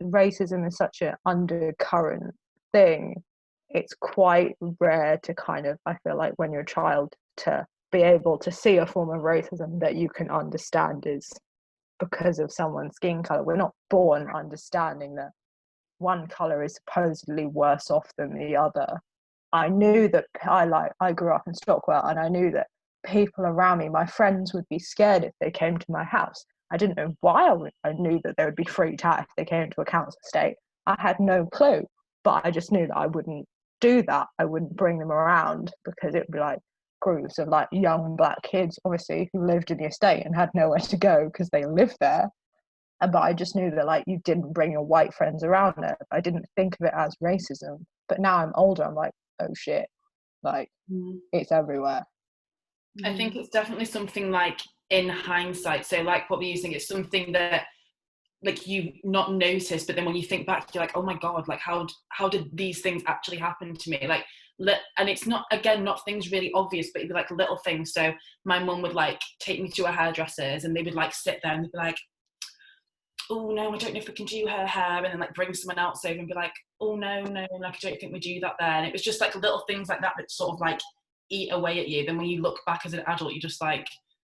racism is such an undercurrent thing it's quite rare to kind of, I feel like when you're a child, to be able to see a form of racism that you can understand is because of someone's skin color. We're not born understanding that one color is supposedly worse off than the other. I knew that I grew up in Stockwell, and I knew that people around me, my friends, would be scared if they came to my house. I didn't know why. I knew that they would be freaked out if they came to a council estate. I had no clue, but I just knew that I wouldn't do that. I wouldn't bring them around, because it would be like groups of like young black kids, obviously, who lived in the estate and had nowhere to go because they lived there. But I just knew that like you didn't bring your white friends around there. I didn't think of it as racism. But now I'm older, I'm like, oh shit, like it's everywhere. I think it's definitely something like in hindsight. So like what we're using, it's something that like you not notice, but then when you think back, you're like, oh my God, like how did these things actually happen to me? Like, and it's not, again, not things really obvious, but it'd be like little things. So my mum would like take me to a hairdresser's, and they would like sit there and they'd be like, oh no, I don't know if we can do her hair, and then like bring someone else over and be like, oh no, like I don't think we do that there. And it was just like little things like that that sort of like eat away at you. Then when you look back as an adult, you're just like,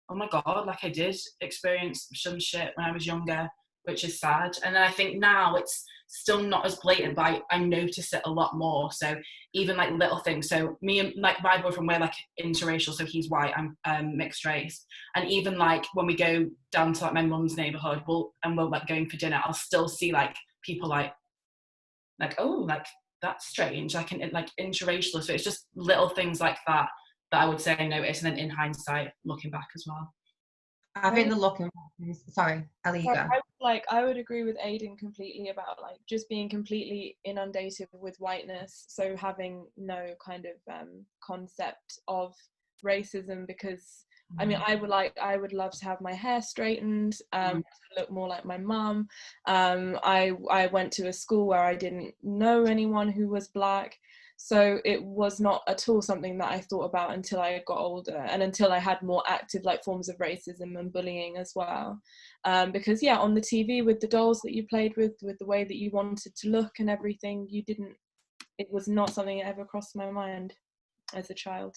oh my God, like I did experience some shit when I was younger, which is sad. And then I think now it's still not as blatant, but I notice it a lot more. So even like little things. So me and like my boyfriend, we're like interracial, so he's white, I'm mixed race. And even like when we go down to like my mum's neighborhood, we're like going for dinner, I'll still see like people like oh, like that's strange, like interracial. So it's just little things like that that I would say I noticed, and then in hindsight, looking back as well. I think the looking back is, sorry, Ellie, you go. I would agree with Aidan completely about like just being completely inundated with whiteness, so having no kind of concept of racism, because I mean I would love to have my hair straightened, to look more like my mum. I went to a school where I didn't know anyone who was black, so it was not at all something that I thought about until I got older, and until I had more active like forms of racism and bullying as well. Because yeah, on the TV with the dolls that you played with the way that you wanted to look and everything, it was not something that ever crossed my mind as a child.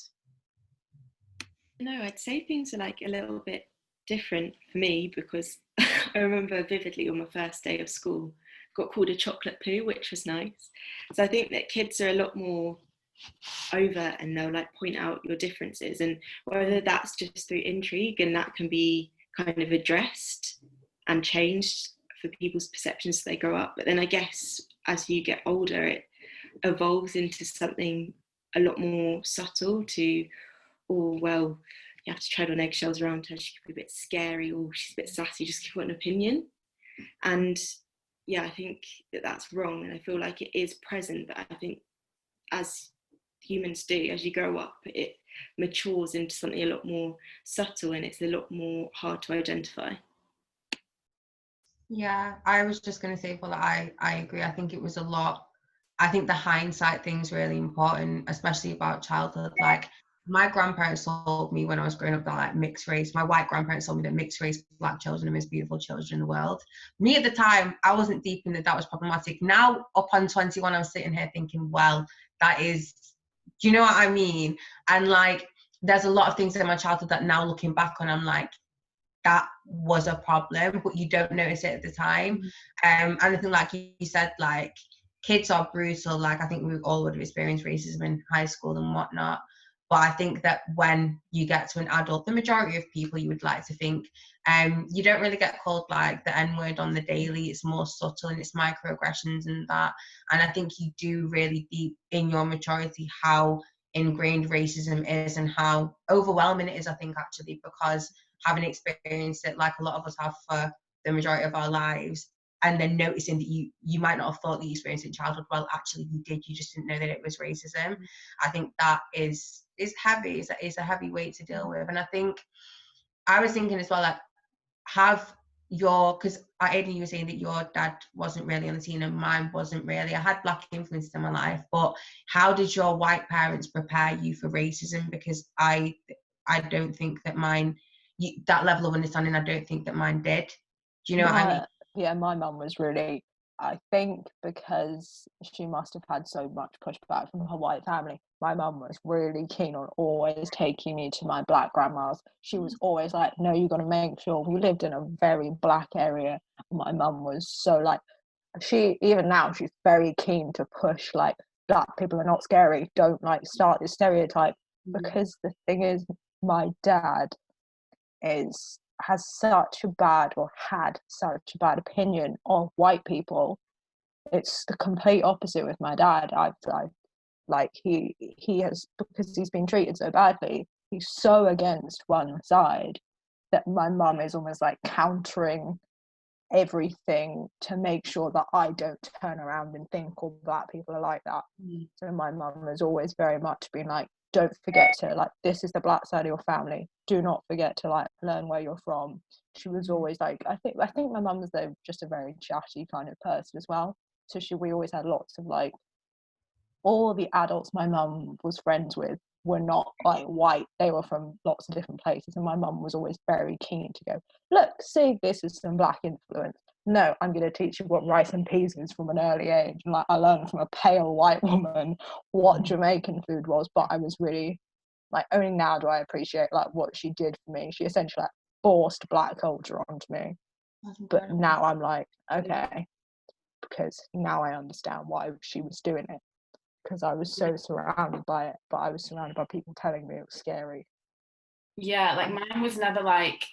No, I'd say things are like a little bit different for me, because I remember vividly on my first day of school, got called a chocolate poo, which was nice. So I think that kids are a lot more over, and they'll like point out your differences, and whether that's just through intrigue and that can be kind of addressed and changed for people's perceptions as they grow up. But then I guess as you get older, it evolves into something a lot more subtle to, oh, well, you have to tread on eggshells around her, she could be a bit scary, or she's a bit sassy, just give her an opinion. And yeah, I think that that's wrong, and I feel like it is present, but I think as humans do, as you grow up, it matures into something a lot more subtle, and it's a lot more hard to identify. Yeah, I was just going to say, well, I agree. I think it was a lot. I think the hindsight thing's really important, especially about childhood. Like, my grandparents told me when I was growing up that like mixed race, my white grandparents told me that mixed race black children are the most beautiful children in the world. Me at the time, I wasn't deep in that was problematic. Now, upon 21, I'm sitting here thinking, well, that is, do you know what I mean? And like, there's a lot of things in my childhood that now looking back on, I'm like, that was a problem, but you don't notice it at the time. And I think, like you said, like, kids are brutal. Like, I think we all would have experienced racism in high school and whatnot. But I think that when you get to an adult, the majority of people, you would like to think, you don't really get called like the N-word on the daily. It's more subtle, and it's microaggressions and that. And I think you do really deep in your maturity how ingrained racism is and how overwhelming it is, I think, actually, because having experienced it like a lot of us have for the majority of our lives, and then noticing that you might not have thought that you experienced it in childhood. Well, actually you did, you just didn't know that it was racism. I think that is heavy. It's a heavy weight to deal with. And I think I was thinking as well, like, because Aidan, you were saying that your dad wasn't really on the scene and mine wasn't really. I had black influences in my life, but how did your white parents prepare you for racism? Because I don't think that mine, that level of understanding, I don't think that mine did. Do you know what I mean? Yeah, my mum was really I think because she must have had so much pushback from her white family, my mum was really keen on always taking me to my black grandma's. She was always like, no, you've got to make sure. We lived in a very black area. My mum was so like, even now, she's very keen to push like, black people are not scary. Don't like start this stereotype. Because the thing is, my dad has such a bad, or had such a bad opinion of white people. It's the complete opposite with my dad. I've like he has, because he's been treated so badly, he's so against one side that my mum is almost like countering everything to make sure that I don't turn around and think all black people are like that. So my mum has always very much been like, don't forget to like, this is the black side of your family, do not forget to like learn where you're from. She was always like, I think my mum was though just a very chatty kind of person as well, so we always had lots of like, all the adults my mum was friends with were not like white, they were from lots of different places, and my mum was always very keen to go, look, see, this is some black influence. No, I'm going to teach you what rice and peas is from an early age. And like, I learned from a pale white woman what Jamaican food was, but I was really like, only now do I appreciate like what she did for me. She essentially like forced black culture onto me. But now I'm like, okay, because now I understand why she was doing it, because I was so surrounded by it, but I was surrounded by people telling me it was scary. Yeah, like mine was never like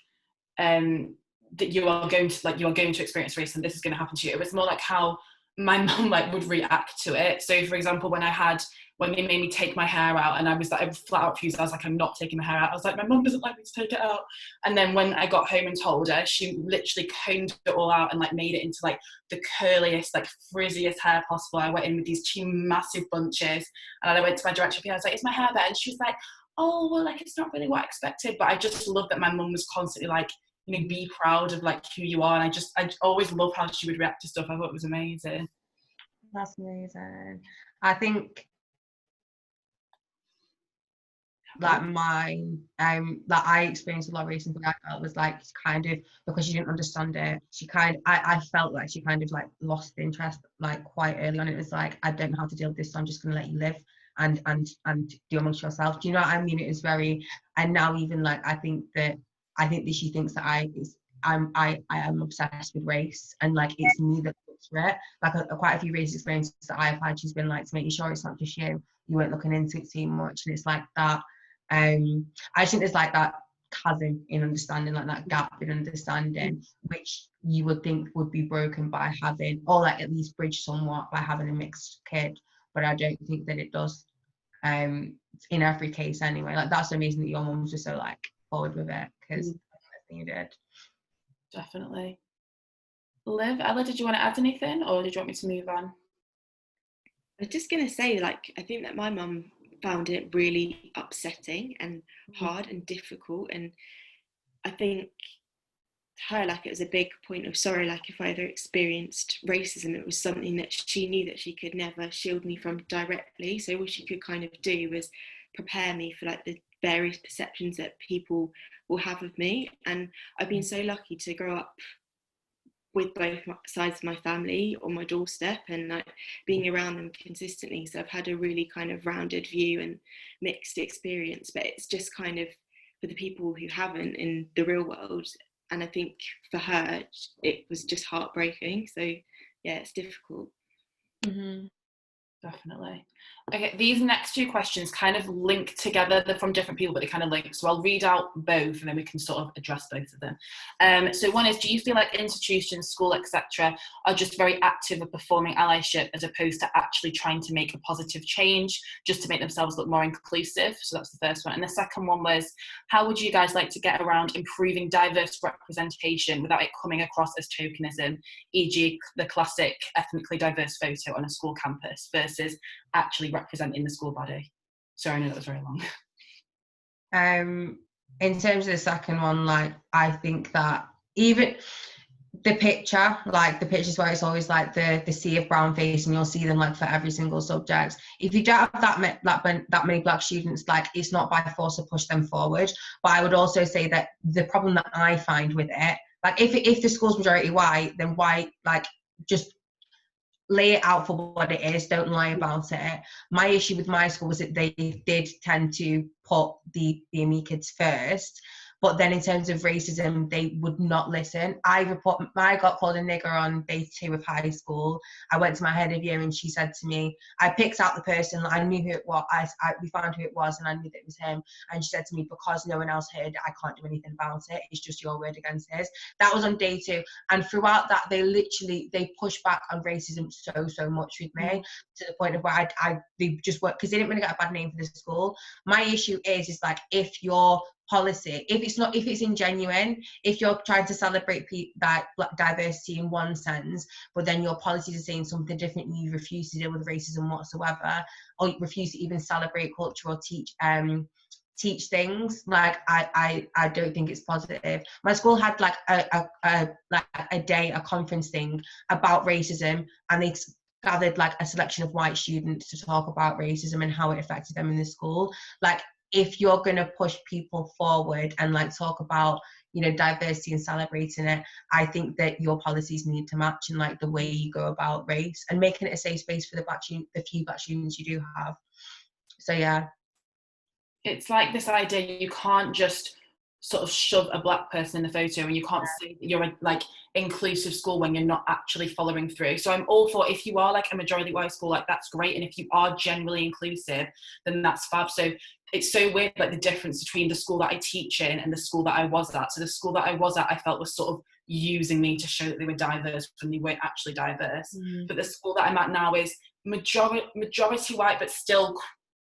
that you are going to experience racism, this is going to happen to you. It was more like how my mum like would react to it. So for example, when they made me take my hair out, and I flat out refused, I was like, I'm not taking my hair out. I was like, my mum doesn't like me to take it out. And then when I got home and told her, she literally combed it all out and like made it into like the curliest, like frizziest hair possible. I went in with these two massive bunches, and I went to my director of hair, I was like, is my hair better? And she was like, oh, well, like, it's not really what I expected. But I just love that my mum was constantly like, you know, be proud of like who you are. And I always love how she would react to stuff. I thought it was amazing. That's amazing. I think like mine, that I experienced a lot of racism, but I felt was like kind of because she didn't understand it. I felt like she kind of like lost interest like quite early on. It was like, I don't know how to deal with this, so I'm just gonna let you live and deal amongst yourself. Do you know what I mean? It was very, and now even like I think that she thinks that I am obsessed with race, and like it's me that looks for it. Like quite a few race experiences that I've had, she's been like, to make sure it's not just you weren't looking into it too much. And it's like that. I just think there's like that chasm in understanding, like that gap in understanding, which you would think would be broken by having, or like at least bridged somewhat by having a mixed kid. But I don't think that it does in every case anyway. Like that's amazing that your mum was just so like forward with it, because that's the thing you did. Definitely. Liv, Ella, did you want to add anything, or did you want me to move on? I was just going to say, like, I think that my mum found it really upsetting and hard and difficult, and I think her, like, it was a big point of sorry, like if I ever experienced racism, it was something that she knew that she could never shield me from directly, so all she could kind of do was prepare me for like the various perceptions that people will have of me. And I've been so lucky to grow up with both sides of my family on my doorstep and like being around them consistently, so I've had a really kind of rounded view and mixed experience. But it's just kind of for the people who haven't in the real world, and I think for her it was just heartbreaking. So yeah, it's difficult. Definitely. Okay, these next two questions kind of link together. They're from different people, but they kind of link. So I'll read out both and then we can sort of address both of them. So one is, do you feel like institutions, school, etc. are just very active at performing allyship as opposed to actually trying to make a positive change just to make themselves look more inclusive? So that's the first one. And the second one was, how would you guys like to get around improving diverse representation without it coming across as tokenism, e.g. the classic ethnically diverse photo on a school campus versus actually representing the school body? Sorry, I know that was very long. In terms of the second one, like I think that even the picture, like the pictures where it's always like the sea of brown face and you'll see them like for every single subject. If you don't have that many black students, like it's not by force to push them forward. But I would also say that the problem that I find with it, like if the school's majority white, then why like just lay it out for what it is, don't lie about it. My issue with my school was that they did tend to put the BME kids first, but then in terms of racism, they would not listen. I got called a nigger on day 2 of high school. I went to my head of year and she said to me, I picked out the person, I knew who it was, we found who it was and I knew that it was him. And she said to me, because no one else heard it, I can't do anything about it. It's just your word against his. That was on day 2. And throughout that, they pushed back on racism so much with me, to the point of where they just worked, because they didn't really get a bad name for the school. My issue is like, if your policy, if it's ingenuine, if you're trying to celebrate diversity in one sense, but then your policies are saying something different, you refuse to deal with racism whatsoever, or you refuse to even celebrate culture or teach things, like I don't think it's positive. My school had like a conference thing about racism, and they gathered like a selection of white students to talk about racism and how it affected them in the school. Like, if you're going to push people forward and like talk about, you know, diversity and celebrating it, I think that your policies need to match in like the way you go about race, and making it a safe space for the few black students you do have. So yeah, it's like this idea, you can't just sort of shove a black person in the photo, and you can't say that you're a like inclusive school when you're not actually following through. So I'm all for, if you are like a majority white school, like that's great, and if you are generally inclusive, then that's fab. So it's so weird, like the difference between the school that I teach in and the school that I was at. So the school that I was at, I felt was sort of using me to show that they were diverse when they weren't actually diverse. But the school that I'm at now is majority white, but still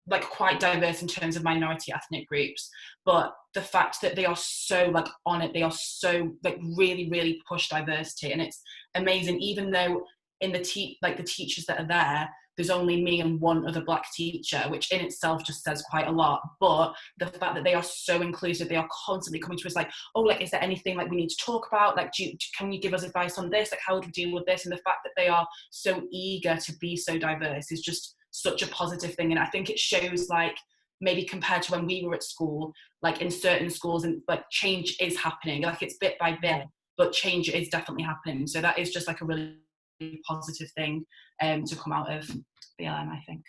like quite diverse in terms of minority ethnic groups. But the fact that they are so like on it, they are so like really push diversity, and it's amazing. Even though in the teachers that are there's only me and one other black teacher, which in itself just says quite a lot. But the fact that they are so inclusive, they are constantly coming to us like, oh, like, is there anything like we need to talk about? Like, can you give us advice on this? Like, how would we deal with this? And the fact that they are so eager to be so diverse is just such a positive thing. And I think it shows, like, maybe compared to when we were at school, like in certain schools, and like change is happening, like it's bit by bit, but change is definitely happening. So that is just like a really positive thing to come out of BLM, I think.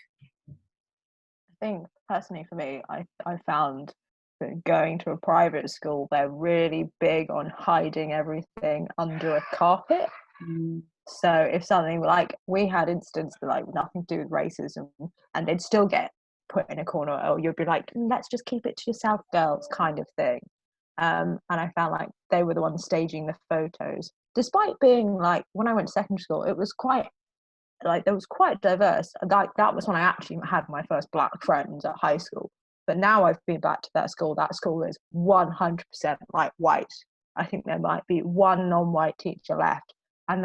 I think personally for me, I found that going to a private school, they're really big on hiding everything under a carpet. So if something like, we had instances like nothing to do with racism, and they'd still get put in a corner, or you'd be like, let's just keep it to yourself, girls, kind of thing. And I found like they were the ones staging the photos, despite being like, when I went to secondary school, it was quite like, there was quite diverse. Like that was when I actually had my first black friends at high school. But now I've been back to that school is 100% like white. I think there might be one non-white teacher left, and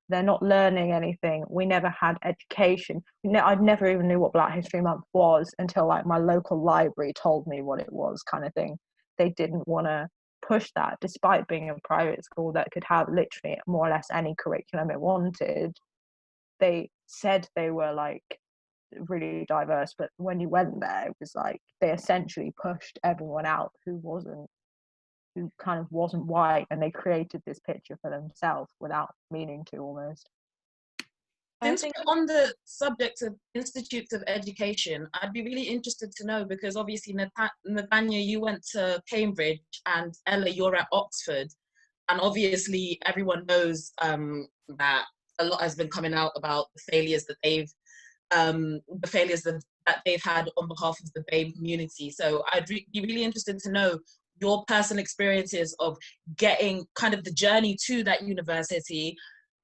they're not learning anything. We never had education. I never even knew what Black History Month was until like my local library told me what it was, kind of thing. They didn't want to push that, despite being a private school that could have literally more or less any curriculum it wanted. They said they were like really diverse, but when you went there, it was like they essentially pushed everyone out who kind of wasn't white, and they created this picture for themselves without meaning to, almost. Since we're on the subject of institutes of education, I'd be really interested to know, because obviously Nathania, you went to Cambridge, and Ella, you're at Oxford, and obviously everyone knows that a lot has been coming out about the failures that they've had on behalf of the BAME community. So I'd be really interested to know your personal experiences of getting kind of the journey to that university,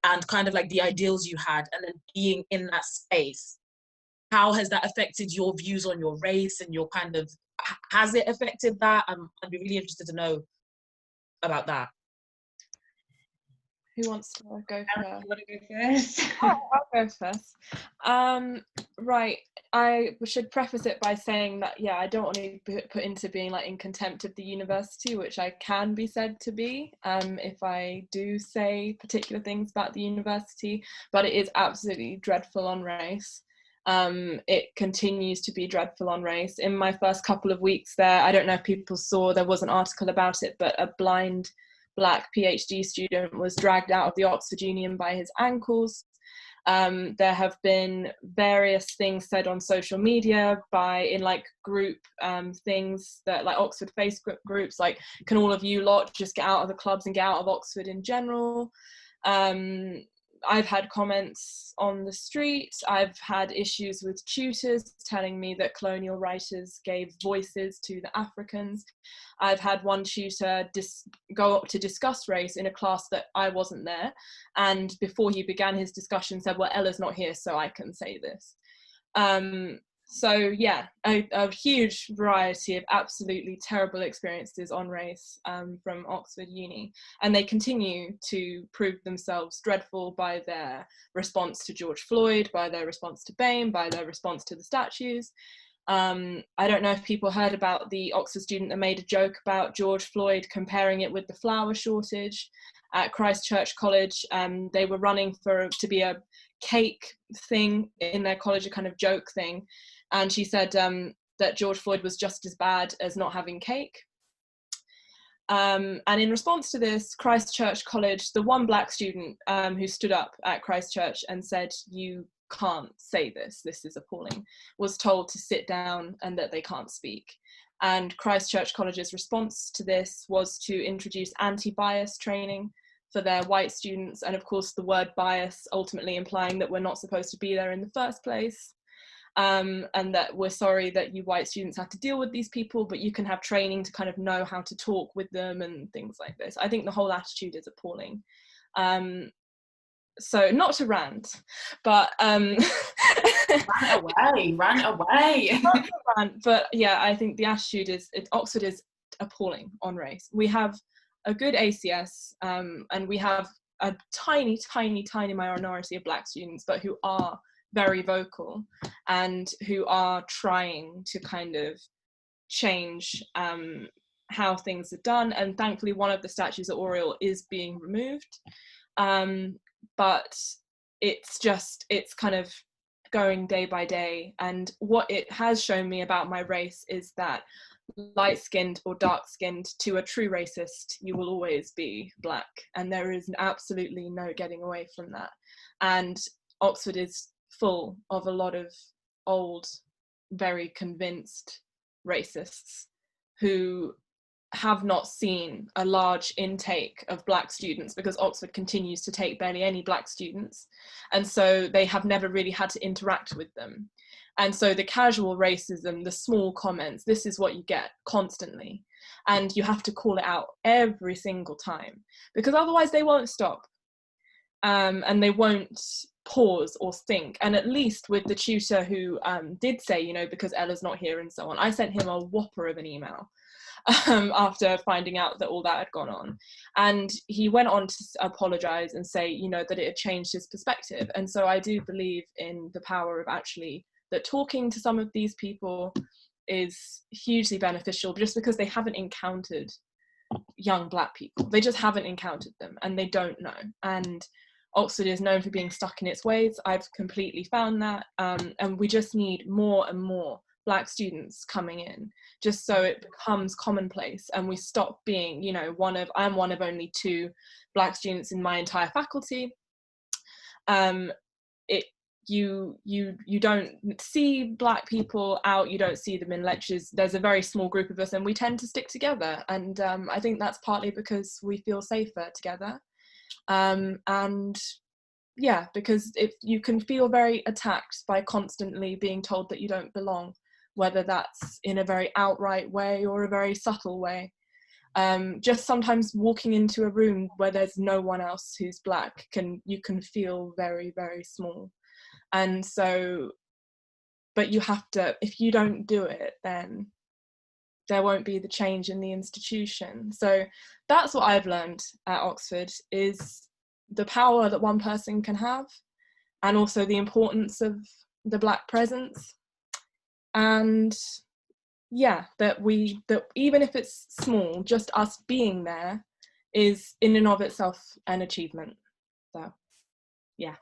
and kind of like the ideals you had, and then being in that space. How has that affected your views on your race, and your kind of, has it affected that? I'd be really interested to know about that. Who wants to go first? You want to go first? I'll go first. Right, I should preface it by saying that, yeah, I don't want to be put into being like in contempt of the university, which I can be said to be if I do say particular things about the university, but it is absolutely dreadful on race. It continues to be dreadful on race. In my first couple of weeks there, I don't know if people saw, there was an article about it, but a blind Black PhD student was dragged out of the Oxford Union by his ankles There have been various things said on social media in like group things that like Oxford Facebook groups, like, can all of you lot just get out of the clubs and get out of Oxford in general? I've had comments on the street. I've had issues with tutors telling me that colonial writers gave voices to the Africans. I've had one tutor go up to discuss race in a class that I wasn't there, and before he began his discussion said, well, Ella's not here, so I can say this. So yeah, a huge variety of absolutely terrible experiences on race from Oxford Uni, and they continue to prove themselves dreadful by their response to George Floyd, by their response to BAME, by their response to the statues. I don't know if people heard about the Oxford student that made a joke about George Floyd, comparing it with the flour shortage at Christ Church College. They were running to be a cake thing in their college, a kind of joke thing. And she said that George Floyd was just as bad as not having cake. And in response to this, Christ Church College, the one black student who stood up at Christ Church and said, you can't say this is appalling, was told to sit down and that they can't speak. And Christ Church College's response to this was to introduce anti-bias training for their white students, and of course the word bias ultimately implying that we're not supposed to be there in the first place. And that we're sorry that you white students have to deal with these people, but you can have training to kind of know how to talk with them and things like this. I think the whole attitude is appalling. So not to rant, but rant away. Not to rant, but yeah, I think the attitude is, Oxford is appalling on race. We have a good ACS, and we have a tiny minority of black students, but who are very vocal and who are trying to kind of change how things are done. And thankfully one of the statues at Oriel is being removed, but it's kind of going day by day. And what it has shown me about my race is that light-skinned or dark-skinned, to a true racist, you will always be black, and there is absolutely no getting away from that. And Oxford is full of a lot of old, very convinced racists who have not seen a large intake of black students, because Oxford continues to take barely any black students, and so they have never really had to interact with them. And so the casual racism, the small comments, this is what you get constantly, and you have to call it out every single time, because otherwise they won't stop, and they won't pause or think. And at least with the tutor who did say, you know, because Ella's not here and so on, I sent him a whopper of an email after finding out that all that had gone on, and he went on to apologize and say, you know, that it had changed his perspective. And so I do believe in the power of actually that talking to some of these people is hugely beneficial, just because they haven't encountered young black people. They just haven't encountered them, and they don't know. And Oxford is known for being stuck in its ways. I've completely found that, and we just need more and more black students coming in, just so it becomes commonplace, and we stop being, you know, I'm one of only 2 black students in my entire faculty. You don't see black people out, you don't see them in lectures. There's a very small group of us, and we tend to stick together, and I think that's partly because we feel safer together. And yeah, because if you can feel very attacked by constantly being told that you don't belong, whether that's in a very outright way or a very subtle way. Just sometimes walking into a room where there's no one else who's black, you can feel very, very small. And so, but you have to, if you don't do it, then there won't be the change in the institution. So that's what I've learned at Oxford, is the power that one person can have, and also the importance of the black presence. And yeah, that even if it's small, just us being there is in and of itself an achievement. So yeah.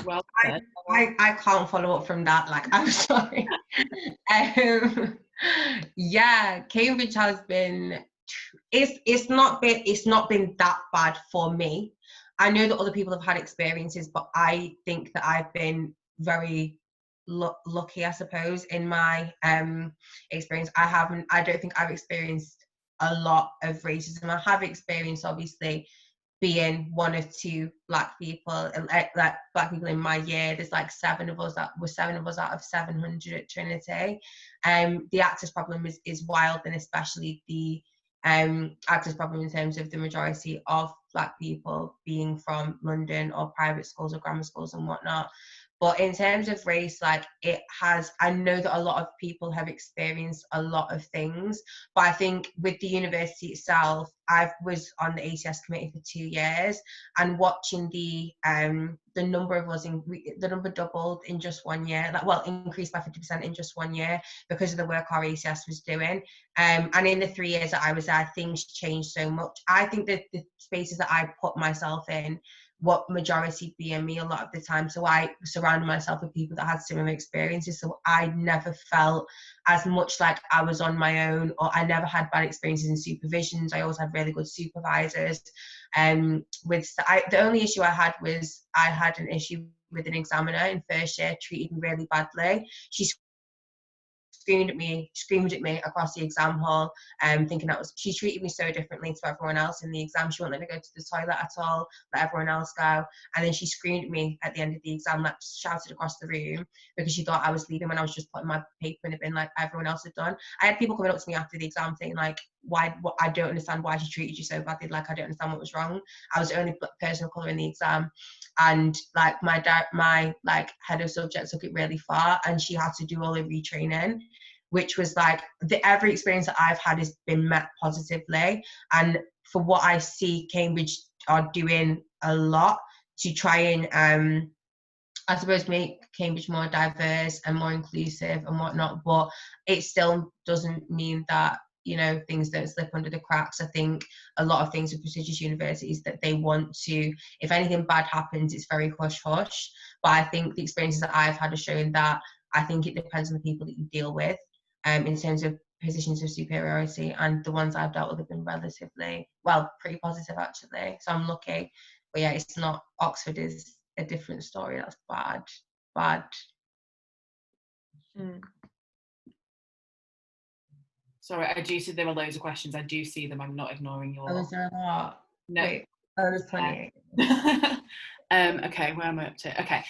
Well said. I can't follow up from that, like, I'm sorry. Yeah, Cambridge has been, it's not been that bad for me. I know that other people have had experiences, but I think that I've been very lucky, I suppose, in my experience. I don't think I've experienced a lot of racism. I have experienced, obviously, being one of two black people, like black people in my year. There's like seven of us out of 700 at Trinity. The access problem is wild, and especially the access problem in terms of the majority of black people being from London or private schools or grammar schools and whatnot. But in terms of race, like, I know that a lot of people have experienced a lot of things, but I think with the university itself, I was on the ACS committee for 2 years, and watching the number of us, the number doubled in just 1 year, increased by 50% in just 1 year because of the work our ACS was doing. And in the 3 years that I was there, things changed so much. I think that the spaces that I put myself in, what majority being me a lot of the time. So I surrounded myself with people that had similar experiences. So I never felt as much like I was on my own, or I never had bad experiences in supervisions. I always had really good supervisors. The only issue I had was I had an issue with an examiner in first year, treated me really badly. She screamed at me across the exam hall, thinking she treated me so differently to everyone else in the exam. She wouldn't let me go to the toilet at all, let everyone else go. And then she screamed at me at the end of the exam, like shouted across the room, because she thought I was leaving when I was just putting my paper in a bin like everyone else had done. I had people coming up to me after the exam saying, like, I don't understand why she treated you so badly, like, I don't understand what was wrong. I was the only person of colour in the exam, and like my head of subject took it really far, and she had to do all the retraining, which was like, every experience that I've had has been met positively. And for what I see, Cambridge are doing a lot to try and I suppose make Cambridge more diverse and more inclusive and whatnot, but it still doesn't mean that, you know, things don't slip under the cracks. I think a lot of things with prestigious universities that they want to, if anything bad happens, it's very hush-hush. But I think the experiences that I've had are showing that I think it depends on the people that you deal with, in terms of positions of superiority, and the ones I've dealt with have been relatively, pretty positive actually. So I'm lucky. But yeah, it's not, Oxford is a different story. That's bad. Sorry, I do see there are loads of questions. I do see them. I'm not ignoring your. Oh, is there a lot? No. Wait, there's plenty. Okay, where am I up to? Okay.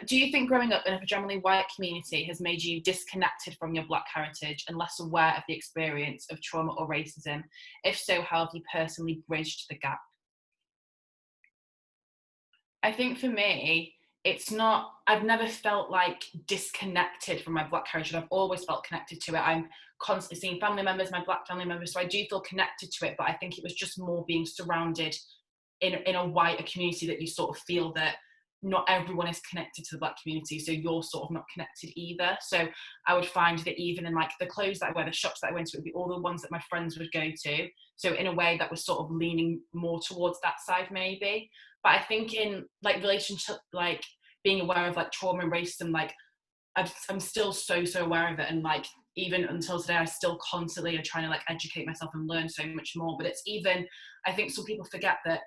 Do you think growing up in a predominantly white community has made you disconnected from your Black heritage and less aware of the experience of trauma or racism? If so, how have you personally bridged the gap? I think for me, it's not, I've never felt like disconnected from my Black heritage. I've always felt connected to it. I'm constantly seeing family members, my Black family members, so I do feel connected to it, but I think it was just more being surrounded in a wider community that you sort of feel that not everyone is connected to the Black community, so you're sort of not connected either. So I would find that even in like the clothes that I wear, the shops that I went to, would be all the ones that my friends would go to. So in a way that was sort of leaning more towards that side maybe. But I think in like relationship, like being aware of like trauma and racism, like I'm still so aware of it, and like even until today I still constantly are trying to like educate myself and learn so much more. But it's even, I think some people forget that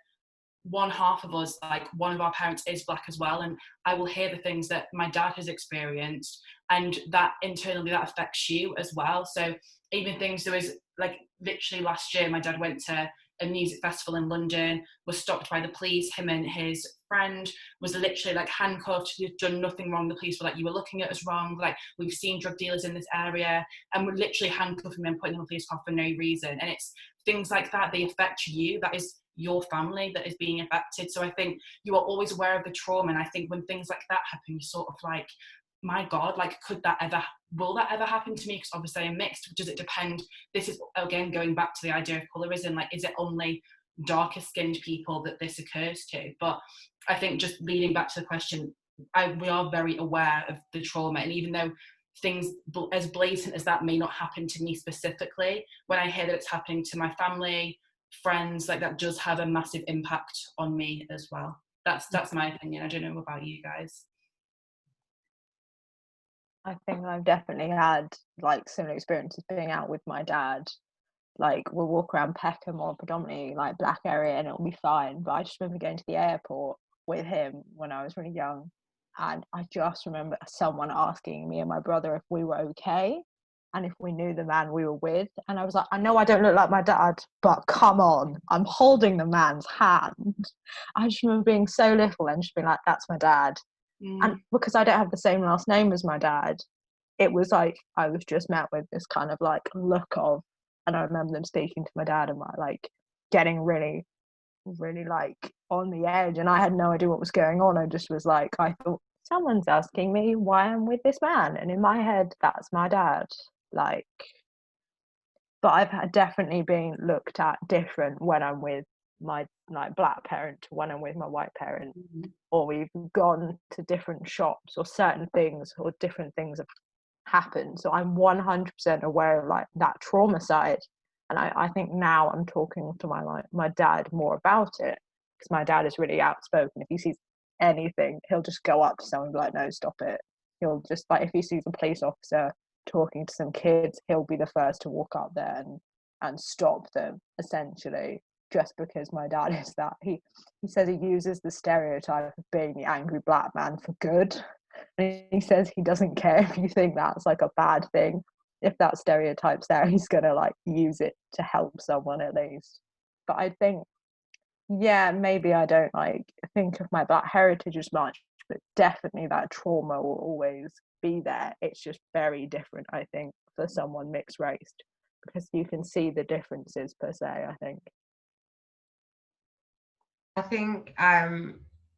one half of us, like one of our parents is Black as well, and I will hear the things that my dad has experienced, and that internally that affects you as well. So even things, there was like literally last year my dad went to a music festival in London, was stopped by the police. Him and his friend was literally like handcuffed. You'd done nothing wrong. The police were like, you were looking at us wrong, like we've seen drug dealers in this area, and we're literally handcuffing them, putting them in the police car for no reason. And it's things like that, they affect you. That is your family that is being affected. So I think you are always aware of the trauma, and I think when things like that happen, you sort of like, my God, like will that ever happen to me? Because obviously I'm mixed. Does it depend? This is again going back to the idea of colorism, like is it only darker skinned people that this occurs to? But I think just leading back to the question, we are very aware of the trauma, and even though things as blatant as that may not happen to me specifically, when I hear that it's happening to my family, friends, like that does have a massive impact on me as well. That's my opinion. I don't know about you guys. I think I've definitely had like similar experiences being out with my dad. like we'll walk around Peckham or predominantly like black area and it'll be fine. But I just remember going to the airport with him when I was really young, and I just remember someone asking me and my brother if we were okay and if we knew the man we were with, and I was like, I know I don't look like my dad, but come on, I'm holding the man's hand. I just remember being so little and just being like, that's my dad. And because I don't have the same last name as my dad, it was like I was just met with this kind of like look of, and I remember them speaking to my dad and my like getting really, really like on the edge, and I had no idea what was going on. I just was like, I thought someone's asking me why I'm with this man, and in my head that's my dad. Like, but I've definitely been looked at different when I'm with my like black parent to when I'm with my white parent, or we've gone to different shops or certain things or different things have happened. So I'm 100% aware of like that trauma side, and I think now I'm talking to my dad more about it, because my dad is really outspoken. If he sees anything, he'll just go up to someone and be like, no, stop it. He'll just like, if he sees a police officer talking to some kids, he'll be the first to walk up there and stop them, essentially, just because my dad is that. He says he uses the stereotype of being the angry black man for good, and he says he doesn't care if you think that's like a bad thing. If that stereotype's there, he's gonna like use it to help someone at least. But I think, yeah, maybe I don't like think of my black heritage as much, but definitely that trauma will always be there. It's just very different, I think, for someone mixed race, because you can see the differences per se, I think. I think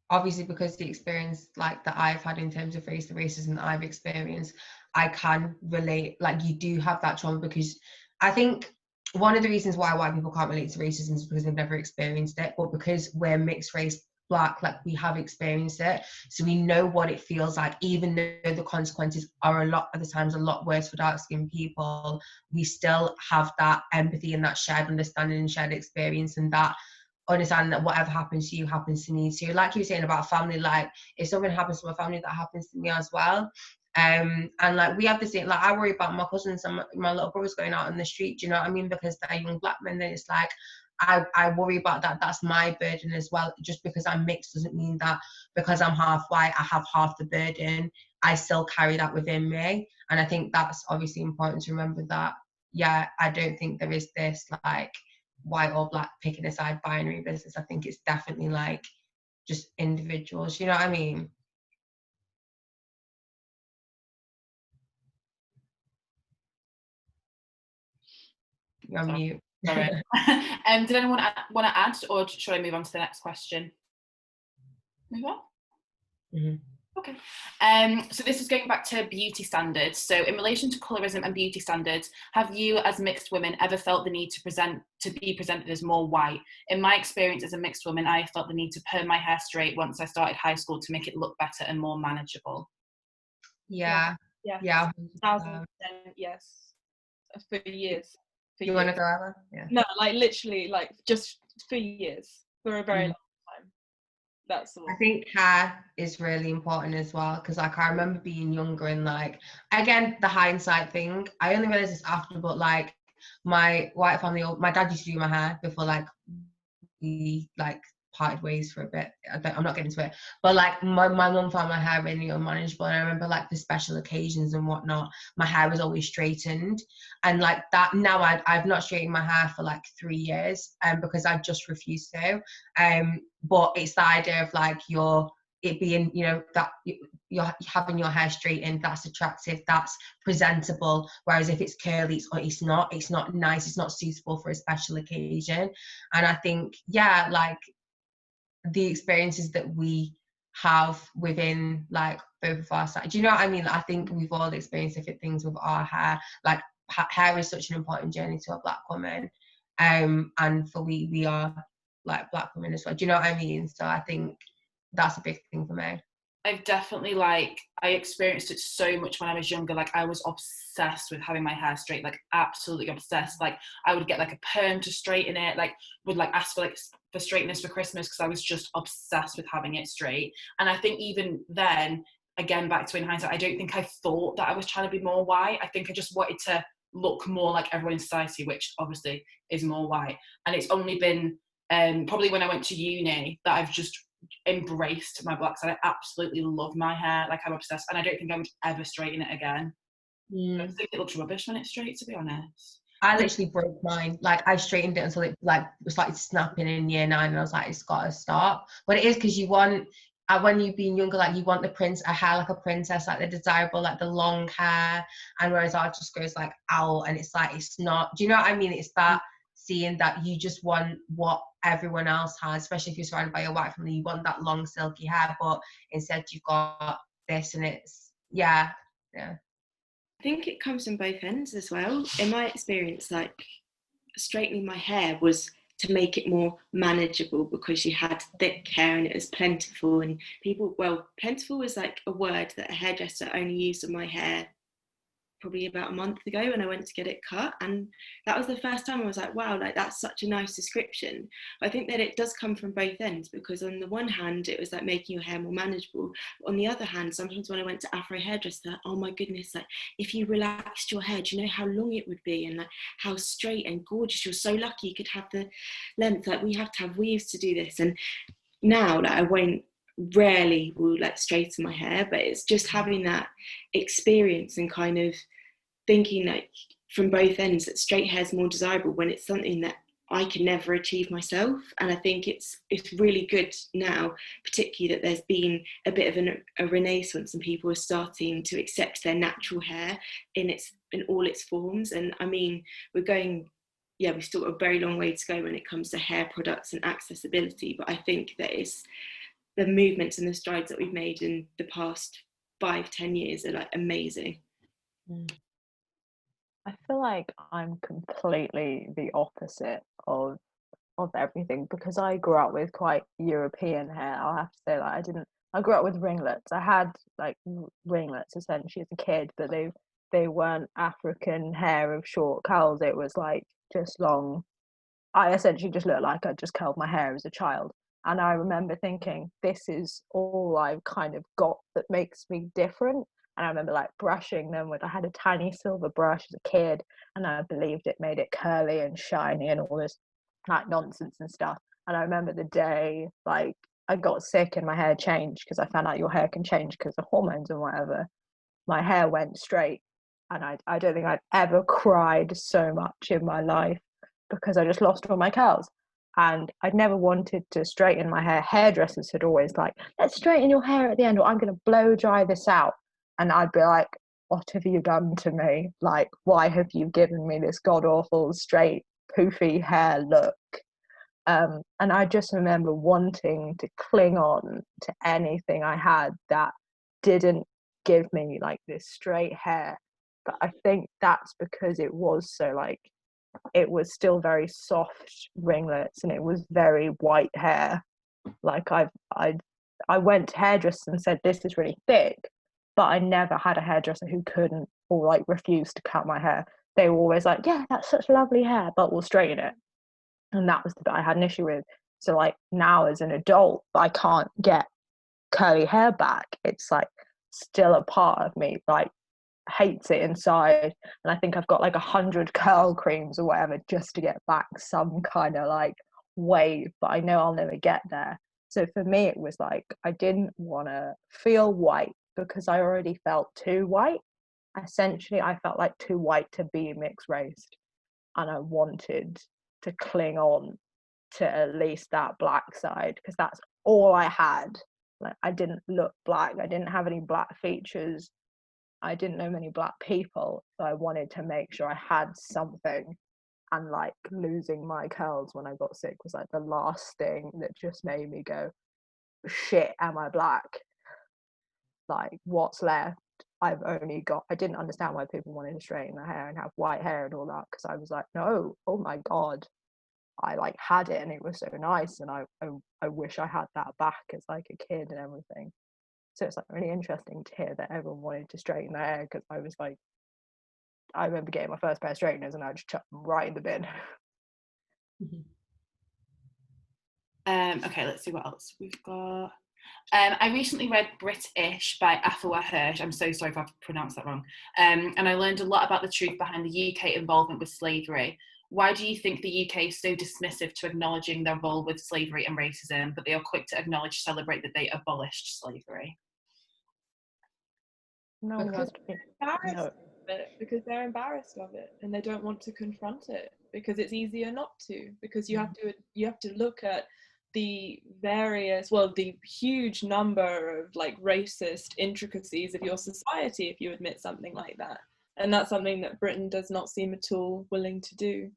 obviously because the experience like that I've had in terms of the racism that I've experienced, I can relate. Like, you do have that trauma, because I think one of the reasons why white people can't relate to racism is because they've never experienced it, but because we're mixed race black, like we have experienced it, so we know what it feels like. Even though the consequences are a lot of the times a lot worse for dark skinned people, we still have that empathy and that shared understanding and shared experience, and that understand that whatever happens to you happens to me too. Like you were saying about family, like if something happens to my family, that happens to me as well. And like we have the same, like I worry about my cousins and my little brothers going out in the street, do you know what I mean, because they're young black men. Then it's like I worry about that. That's my burden as well. Just because I'm mixed doesn't mean that because I'm half white I have half the burden. I still carry that within me, and I think that's obviously important to remember that. Yeah, I don't think there is this like white or black picking a side binary business. I think it's definitely like just individuals, you know what I mean? You're on mute. Sorry. Did anyone want to add, or should I move on to the next question? Move on? Mm-hmm. Okay. So this is going back to beauty standards. So in relation to colorism and beauty standards, have you as mixed women ever felt the need to be presented as more white? In my experience as a mixed woman, I felt the need to perm my hair straight once I started high school to make it look better and more manageable. Yeah. 1,000%, yes. For years. You want to go, Ella? Yeah. No, like literally, like just for years, for a very long time. That's all. I think hair is really important as well, because like I remember being younger and like, again, the hindsight thing, I only realized this after, but like my white family, my dad used to do my hair before like we like parted ways for a bit. I'm not getting into it, but like my mum found my hair really unmanageable, and I remember like for special occasions and whatnot, my hair was always straightened, and like that now I've not straightened my hair for like 3 years because I've just refused to, but it's the idea of like it being, you know, that you're having your hair straightened, that's attractive, that's presentable, whereas if it's curly, it's not nice, it's not suitable for a special occasion. And I think, yeah, like the experiences that we have within like both of our sides, do you know what I mean? I think we've all experienced different things with our hair. Like hair is such an important journey to a black woman, and for we are like black women as well, do you know what I mean? So I think that's a big thing for me. I've definitely I experienced it so much when I was younger. Like I was obsessed with having my hair straight, like absolutely obsessed. Like I would get like a perm to straighten it, like would like ask for straightness for Christmas because I was just obsessed with having it straight. And I think even then, again, back to in hindsight, I don't think I thought that I was trying to be more white. I think I just wanted to look more like everyone in society, which obviously is more white. And it's only been probably when I went to uni that I've just embraced my black side. I absolutely love my hair, like I'm obsessed, and I don't think I would ever straighten it again. I think it looks rubbish when it's straight, to be honest. I literally broke mine. Like I straightened it until it like started snapping in year 9, and I was like, it's got to stop. But it is because you want, when you've been younger, like you want a hair like a princess, like the desirable, like the long hair. And whereas ours just goes like owl, and it's like, it's not. Do you know what I mean? It's that seeing that you just want what everyone else has, especially if you're surrounded by your white family. You want that long silky hair, but instead you've got this, and it's yeah. I think it comes from both ends as well. In my experience, like straightening my hair was to make it more manageable because you had thick hair and it was plentiful, and plentiful was like a word that a hairdresser only used on my hair probably about a month ago when I went to get it cut, and that was the first time I was like, wow, like that's such a nice description. I think that it does come from both ends, because on the one hand it was like making your hair more manageable, on the other hand sometimes when I went to Afro hairdresser, oh my goodness, like if you relaxed your hair, do you know how long it would be, and like how straight and gorgeous, you're so lucky you could have the length, like we have to have weaves to do this. And now like I rarely will like straighten my hair, but it's just having that experience and kind of thinking like from both ends that straight hair is more desirable when it's something that I can never achieve myself. And I think it's really good now, particularly that there's been a bit of a renaissance and people are starting to accept their natural hair in all its forms. And I mean, we've still got a very long way to go when it comes to hair products and accessibility, but I think that it's the movements and the strides that we've made in the past 5-10 years are like amazing. I feel like I'm completely the opposite of everything, because I grew up with quite European hair. I'll have to say, like I grew up with ringlets. I had like ringlets essentially as a kid, but they weren't African hair of short curls. It was like just long. I essentially just looked like I just curled my hair as a child. And I remember thinking, this is all I've kind of got that makes me different. And I remember like brushing them I had a tiny silver brush as a kid, and I believed it made it curly and shiny and all this like nonsense and stuff. And I remember the day like I got sick and my hair changed, because I found out your hair can change because of hormones and whatever. My hair went straight, and I don't think I've ever cried so much in my life, because I just lost all my curls. And I'd never wanted to straighten my hair. Hairdressers had always like, let's straighten your hair at the end, or I'm going to blow dry this out. And I'd be like, what have you done to me? Like, why have you given me this god awful straight poofy hair look? And I just remember wanting to cling on to anything I had that didn't give me like this straight hair. But I think that's because it was so like, it was still very soft ringlets and it was very white hair. Like I went to hairdressers and said, this is really thick, but I never had a hairdresser who couldn't or like refused to cut my hair. They were always like, yeah, that's such lovely hair, but we'll straighten it. And that was the bit I had an issue with. So like now as an adult, I can't get curly hair back. It's like still a part of me like hates it inside, and I think I've got like 100 curl creams or whatever just to get back some kind of like wave, but I know I'll never get there. So for me it was like I didn't want to feel white because I already felt too white. Essentially I felt like too white to be mixed raced, and I wanted to cling on to at least that black side because that's all I had. Like I didn't look black, I didn't have any black features, I didn't know many black people, so I wanted to make sure I had something. And like losing my curls when I got sick was like the last thing that just made me go, shit, am I black? Like what's left? I didn't understand why people wanted to straighten their hair and have white hair and all that, because I was like, no, oh my god, I like had it and it was so nice, and I wish I had that back as like a kid and everything. So it's like really interesting to hear that everyone wanted to straighten their hair, because I was like, I remember getting my first pair of straighteners and I just chucked them right in the bin. Okay, let's see what else we've got. I recently read British by Afua Hirsch. I'm so sorry if I've pronounced that wrong. And I learned a lot about the truth behind the UK involvement with slavery. Why do you think the UK is so dismissive to acknowledging their role with slavery and racism, but they are quick to celebrate that they abolished slavery? No one Because wants to be. embarrassed No. of it, because they're embarrassed of it and they don't want to confront it because it's easier not to, because you have to look at the the huge number of like racist intricacies of your society if you admit something like that, and that's something that Britain does not seem at all willing to do.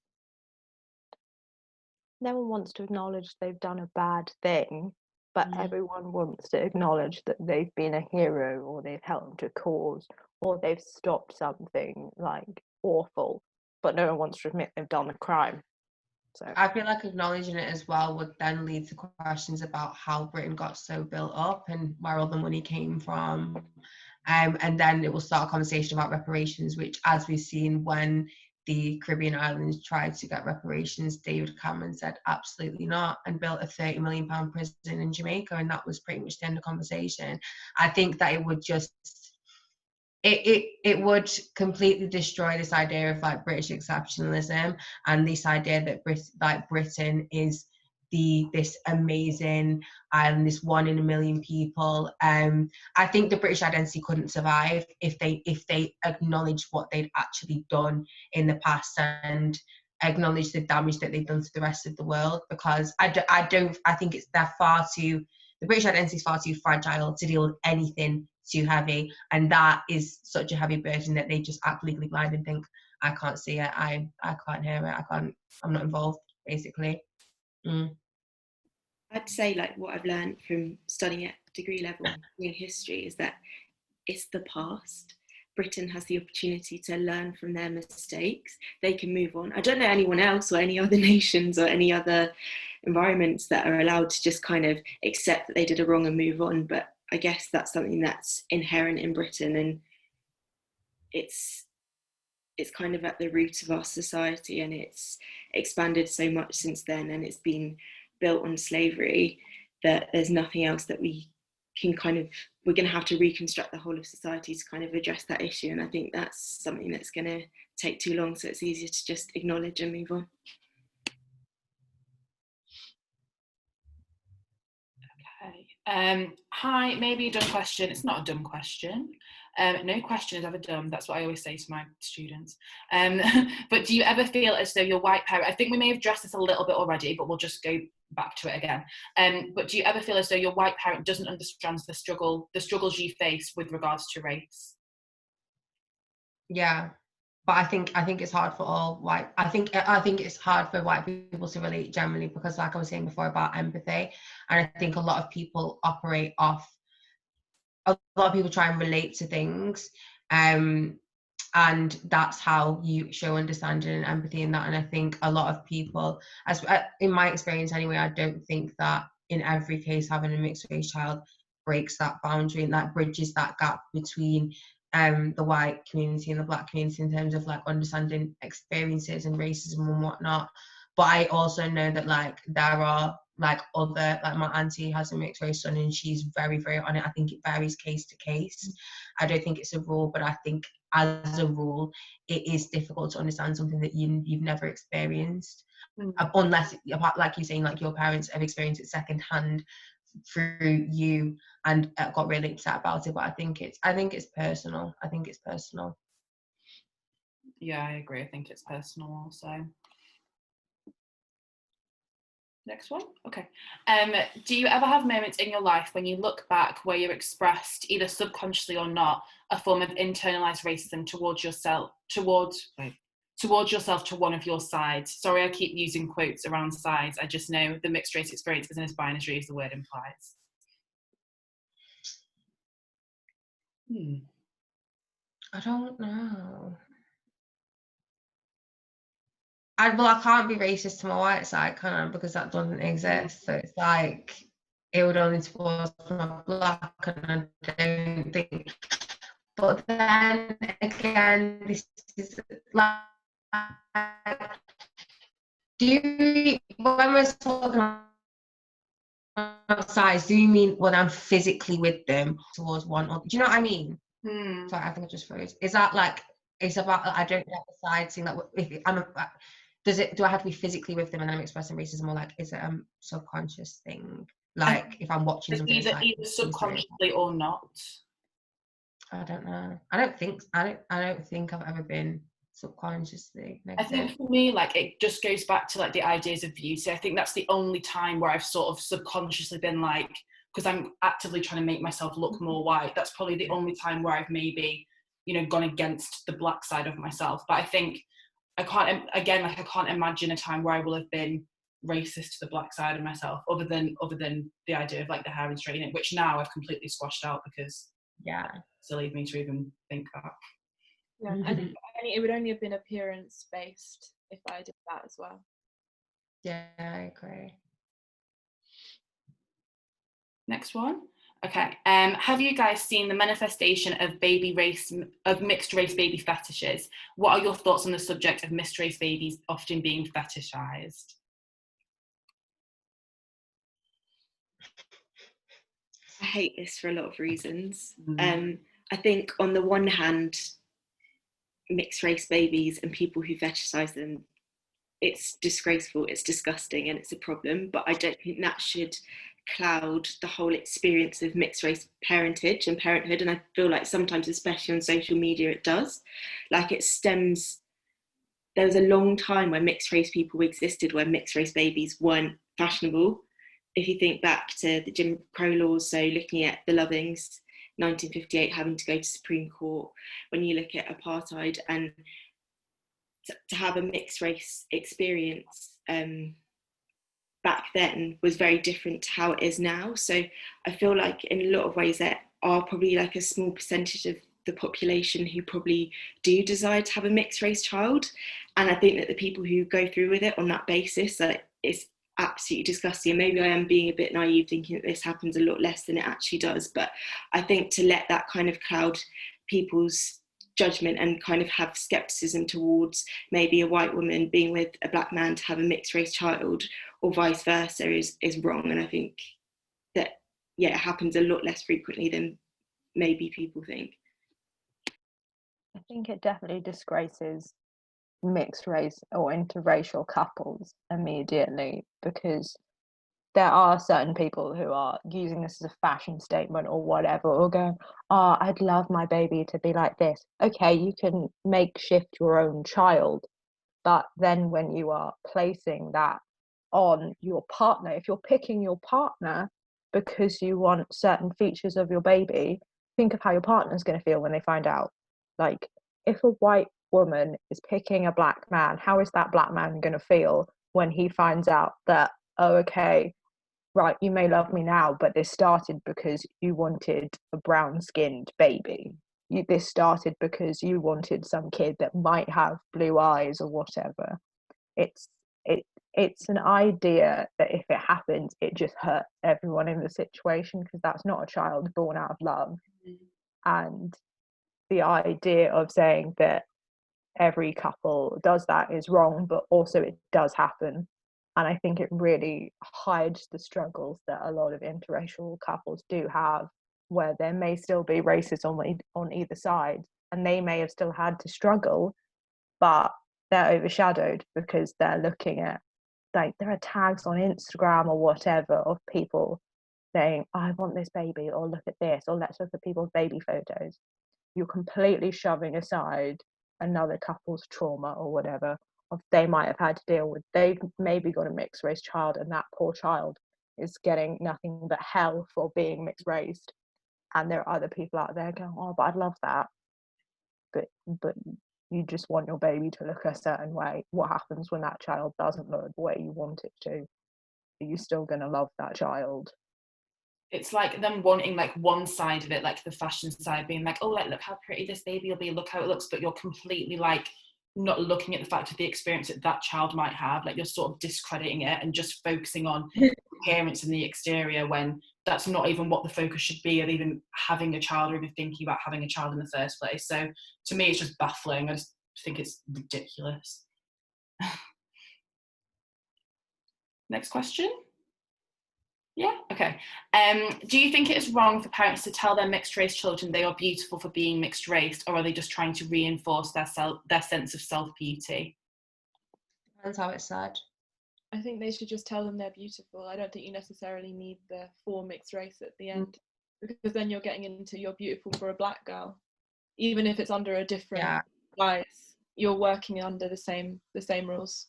No one wants to acknowledge they've done a bad thing, but everyone wants to acknowledge that they've been a hero, or they've helped a cause, or they've stopped something like awful, but no one wants to admit they've done a crime. So I feel like acknowledging it as well would then lead to questions about how Britain got so built up and where all the money came from. And then it will start a conversation about reparations, which, as we've seen when the Caribbean islands tried to get reparations, David Cameron said absolutely not, and built a £30 million prison in Jamaica, and that was pretty much the end of the conversation. I think that it would just it would completely destroy this idea of like British exceptionalism and this idea that Britain is this amazing island, this 1 in a million people. I think the British identity couldn't survive if they acknowledged what they'd actually done in the past and acknowledge the damage that they've done to the rest of the world, because I think the British identity is far too fragile to deal with anything too heavy, and that is such a heavy burden that they just act legally blind and think, I can't see it, I can't hear it, I'm not involved, basically. I'd say like what I've learned from studying at degree level in history is that it's the past. Britain has the opportunity to learn from their mistakes. They can move on. I don't know anyone else or any other nations or any other environments that are allowed to just kind of accept that they did a wrong and move on. But I guess that's something that's inherent in Britain, and it's kind of at the root of our society, and it's expanded so much since then, and it's been built on slavery that there's nothing else that we're going to have to reconstruct the whole of society to kind of address that issue. And I think that's something that's going to take too long, so it's easier to just acknowledge and move on. Okay. Hi, maybe a dumb question. It's not a dumb question. No question is ever dumb. That's what I always say to my students. But do you ever feel as though your white parent, I think we may have addressed this a little bit already, but we'll just go back to it again. But do you ever feel as though your white parent doesn't understand the struggles you face with regards to race? Yeah, but I think it's hard for all white. I think it's hard for white people to relate generally, because, like I was saying before about empathy, and I think a lot of people try and relate to things, and that's how you show understanding and empathy in that. And I think a lot of people, as in my experience anyway, I don't think that in every case having a mixed race child breaks that boundary and that bridges that gap between the white community and the black community in terms of like understanding experiences and racism and whatnot. But I also know that like there are like my auntie has a mixed race son and she's very, very on it. I think it varies case to case. I don't think it's a rule, but I think as a rule it is difficult to understand something that you've never experienced, unless, like you're saying, like your parents have experienced it secondhand through you and got really upset about it. But I think it's personal. Yeah, I agree. I think it's personal also. Next one. Okay. Do you ever have moments in your life when you look back where you expressed, either subconsciously or not, a form of internalized racism towards yourself to one of your sides? Sorry, I keep using quotes around sides. I just know the mixed race experience isn't as binary as the word implies. I don't know. I can't be racist to my white side, can I? Because that doesn't exist. So it's like it would only towards my black, and I don't think. But then again, this is like, when we're talking size, do you mean when I'm physically with them towards one, or do you know what I mean? Hmm. Sorry, I think I just froze. Is that like, it's about, I don't like the side scene, like if I'm do I have to be physically with them and then I'm expressing racism, or like is it a subconscious thing, like if I'm watching It's something, it's like either subconsciously or not. I don't know. I don't think I've ever been subconsciously I think negative. for me, like, it just goes back to like the ideas of beauty. I think that's the only time where I've sort of subconsciously been like, because I'm actively trying to make myself look more white, that's probably the only time where I've maybe, you know, gone against the black side of myself. But I think I can't imagine a time where I will have been racist to the black side of myself, other than the idea of like the hair and straightening, which now I've completely squashed out because Yeah. it's silly of me to even think that. Yeah, I think it would only have been appearance based if I did that as well. Yeah, I agree. Next one. Okay. Have you guys seen the manifestation of mixed race baby fetishes? What are your thoughts on the subject of mixed race babies often being fetishized? I hate this for a lot of reasons. Mm. I think on the one hand, mixed race babies and people who fetishize them, it's disgraceful, it's disgusting, and it's a problem. But I don't think that should cloud the whole experience of mixed race parentage and parenthood. And I feel like sometimes, especially on social media, it does. Like it stems. There was a long time where mixed race people existed, where mixed race babies weren't fashionable. If you think back to the Jim Crow laws, so looking at the Lovings, 1958 having to go to Supreme Court, when you look at apartheid, and to have a mixed race experience back then was very different to how it is now. So I feel like in a lot of ways there are probably like a small percentage of the population who probably do desire to have a mixed race child, and I think that the people who go through with it on that basis, that it's absolutely disgusting. And maybe I am being a bit naive thinking that this happens a lot less than it actually does, but I think to let that kind of cloud people's judgment and kind of have skepticism towards maybe a white woman being with a black man to have a mixed race child, or vice versa, is wrong. And I think that, yeah, it happens a lot less frequently than maybe people think. I think it definitely disgraces mixed race or interracial couples immediately, because there are certain people who are using this as a fashion statement or whatever, or going, oh, I'd love my baby to be like this. Okay, you can makeshift your own child, but then when you are placing that on your partner, if you're picking your partner because you want certain features of your baby, think of how your partner's going to feel when they find out. Like, if a white woman is picking a black man, how is that black man going to feel when he finds out that, oh, okay, right, you may love me now, but this started because you wanted a brown-skinned baby. This started because you wanted some kid that might have blue eyes or whatever. It's an idea that if it happens, it just hurts everyone in the situation, because that's not a child born out of love. And the idea of saying that every couple does that is wrong, but also it does happen. And I think it really hides the struggles that a lot of interracial couples do have, where there may still be racism on either side, and they may have still had to struggle, but they're overshadowed because they're looking at, like, there are tags on Instagram or whatever of people saying, I want this baby, or look at this, or let's look at people's baby photos. You're completely shoving aside another couple's trauma or whatever of they might have had to deal with. They've maybe got a mixed race child, and that poor child is getting nothing but hell for being mixed raced. And there are other people out there going, oh, but I'd love that. But you just want your baby to look a certain way. What happens when that child doesn't look the way you want it to? Are you still going to love that child? It's like them wanting like one side of it, like the fashion side, being like, oh, like, look how pretty this baby will be, look how it looks, but you're completely like not looking at the fact of the experience that that child might have. Like, you're sort of discrediting it and just focusing on appearance and the exterior, when that's not even what the focus should be of even having a child, or even thinking about having a child in the first place. So to me, it's just baffling. I just think it's ridiculous. Next question. Yeah, okay. Do you think it is wrong for parents to tell their mixed race children they are beautiful for being mixed race, or are they just trying to reinforce their sense of self-beauty? Depends how it's said. I think they should just tell them they're beautiful. I don't think you necessarily need the for mixed race at the end, because then you're getting into you're beautiful for a black girl, even if it's under a different guise. You're working under the same rules.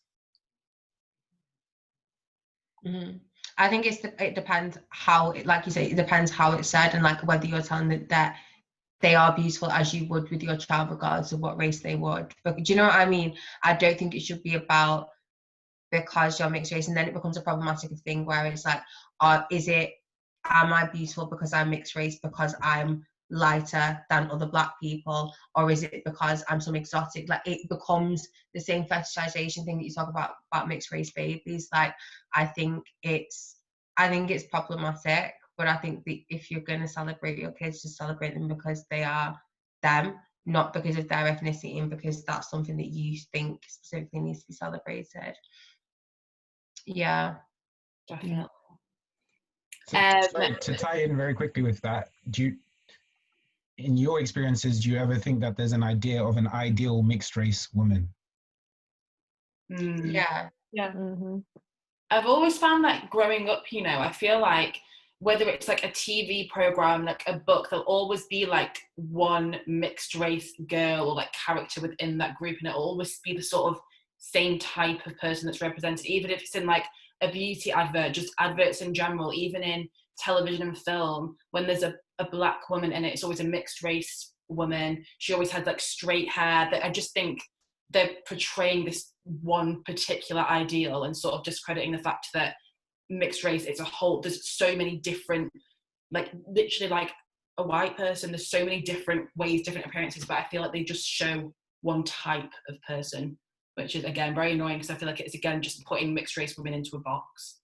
Mm-hmm. I think it depends how it, like you say, it depends how it's said, and like whether you're telling them that they are beautiful as you would with your child, regardless of what race they would. But do you know what I mean? I don't think it should be about because you're mixed race, and then it becomes a problematic thing where it's like, am I beautiful because I'm mixed race because I'm lighter than other black people, or is it because I'm some exotic? Like, it becomes the same fetishization thing that you talk about mixed race babies. Like, I think it's problematic, but I think that if you're going to celebrate your kids, just celebrate them because they are them, not because of their ethnicity, and because that's something that you think specifically needs to be celebrated. Yeah, Definitely. So, sorry, to tie in very quickly with that, in your experiences, do you ever think that there's an idea of an ideal mixed race woman? yeah. Mm-hmm. I've always found that growing up, you know, I feel like whether it's like a TV program, like a book, there'll always be like one mixed race girl or like character within that group, and it'll always be the sort of same type of person that's represented, even if it's in like a beauty advert, just adverts in general, even in television and film. When there's a black woman in it, it's always a mixed race woman. She always had like straight hair. That I just think they're portraying this one particular ideal and sort of discrediting the fact that mixed race is a whole, there's so many different, like literally like a white person, there's so many different ways, different appearances, but I feel like they just show one type of person, which is again very annoying because I feel like it's again just putting mixed race women into a box.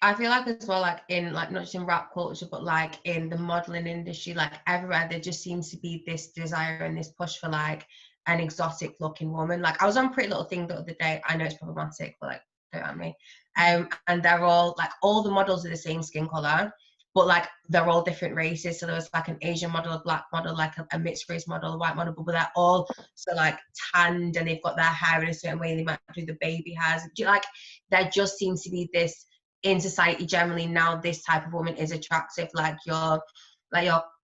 I feel like as well, like in like not just in rap culture, but like in the modeling industry, like everywhere, there just seems to be this desire and this push for like an exotic looking woman. Like, I was on Pretty Little Thing the other day. I know it's problematic, but like, don't at me. And they're all like, all the models are the same skin color, but like they're all different races. So there was like an Asian model, a black model, like a mixed race model, a white model, but they're all so like tanned, and they've got their hair in a certain way. They might do the baby hairs. Like, there just seems to be this in society generally now. This type of woman is attractive, like your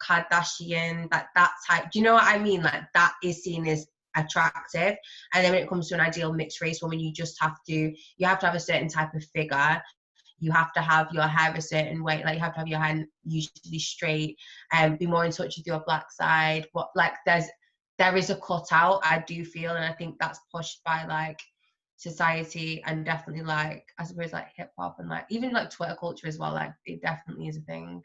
Kardashian, that type. Do you know what I mean? Like, that is seen as attractive. And then when it comes to an ideal mixed race woman, you have to have a certain type of figure. You have to have your hair a certain way. Like, you have to have your hair usually straight, and be more in touch with your black side. What, like, there is a cutout, I do feel, and I think that's pushed by like society, and definitely like, I suppose, like hip hop and like even like Twitter culture as well. Like, it definitely is a thing.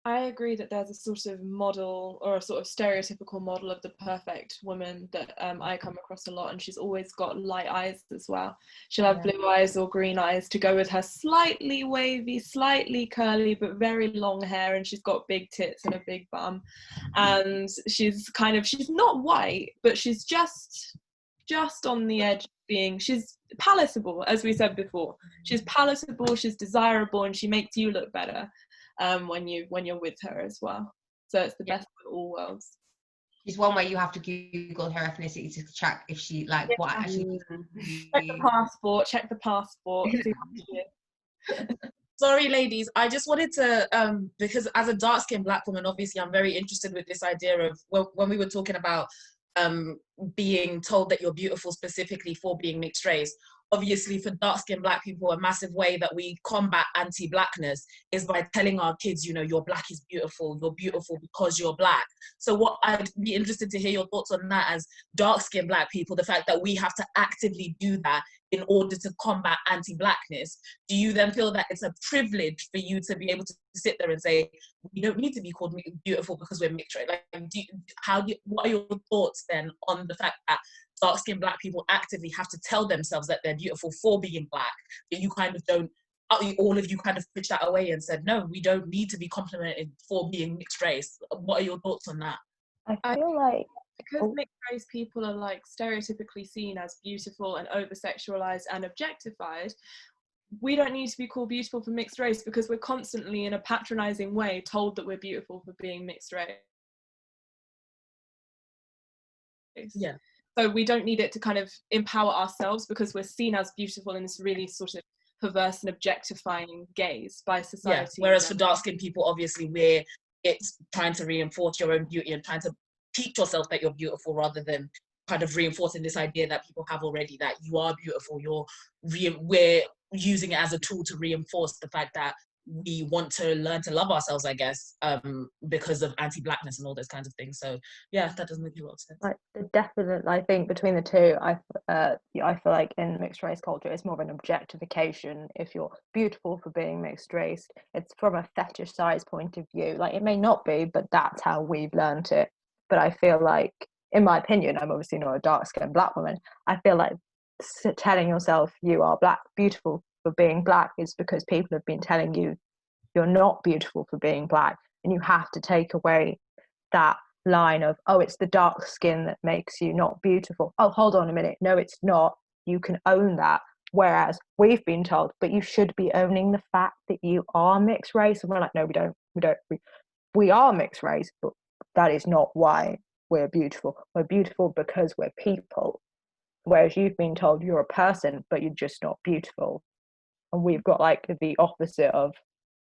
I agree that there's a sort of model, or a sort of stereotypical model of the perfect woman that I come across a lot, and she's always got light eyes as well. She'll have blue eyes or green eyes to go with her slightly wavy, slightly curly, but very long hair, and she's got big tits and a big bum. And she's not white, but she's just on the edge of being, she's palatable, as we said before. She's palatable, she's desirable, and she makes you look better when you're with her as well. So it's the best of all worlds. She's one where you have to Google her ethnicity to check if she like what actually. Check the passport. See how she is. Sorry, ladies. I just wanted to, because as a dark-skinned black woman, obviously I'm very interested with this idea of when we were talking about being told that you're beautiful specifically for being mixed race. Obviously, for dark-skinned black people, a massive way that we combat anti-blackness is by telling our kids, you know, your black is beautiful, you're beautiful because you're black. So what I'd be interested to hear your thoughts on that as dark-skinned black people, the fact that we have to actively do that in order to combat anti-blackness. Do you then feel that it's a privilege for you to be able to sit there and say, we don't need to be called beautiful because we're mixed, right? Like, what are your thoughts then on the fact that dark-skinned black people actively have to tell themselves that they're beautiful for being black, but you kind of don't, all of you kind of pushed that away and said, no, we don't need to be complimented for being mixed race. What are your thoughts on that? I feel like because mixed race people are like stereotypically seen as beautiful and over-sexualized and objectified, we don't need to be called beautiful for mixed race, because we're constantly in a patronizing way told that we're beautiful for being mixed race. Yeah. So we don't need it to kind of empower ourselves, because we're seen as beautiful in this really sort of perverse and objectifying gaze by society. Yeah. Whereas for dark-skinned people, obviously, where it's trying to reinforce your own beauty and trying to teach yourself that you're beautiful, rather than kind of reinforcing this idea that people have already that you are beautiful. We're using it as a tool to reinforce the fact that we want to learn to love ourselves, I guess, because of anti-blackness and all those kinds of things. So yeah, that does make a lot of sense. Like the definite, I think between the two, I feel like in mixed race culture, it's more of an objectification. If you're beautiful for being mixed race, it's from a fetishized point of view. Like it may not be, but that's how we've learned it. But I feel like, in my opinion, I'm obviously not a dark-skinned black woman. I feel like telling yourself you are beautiful for being black is because people have been telling you you're not beautiful for being black, and you have to take away that line of, oh, it's the dark skin that makes you not beautiful. Oh, hold on a minute, no, it's not. You can own that. Whereas we've been told, but you should be owning the fact that you are mixed race, and we're like, no, we are mixed race, but that is not why we're beautiful. We're beautiful because we're people. Whereas you've been told you're a person, but you're just not beautiful. And we've got like the opposite of,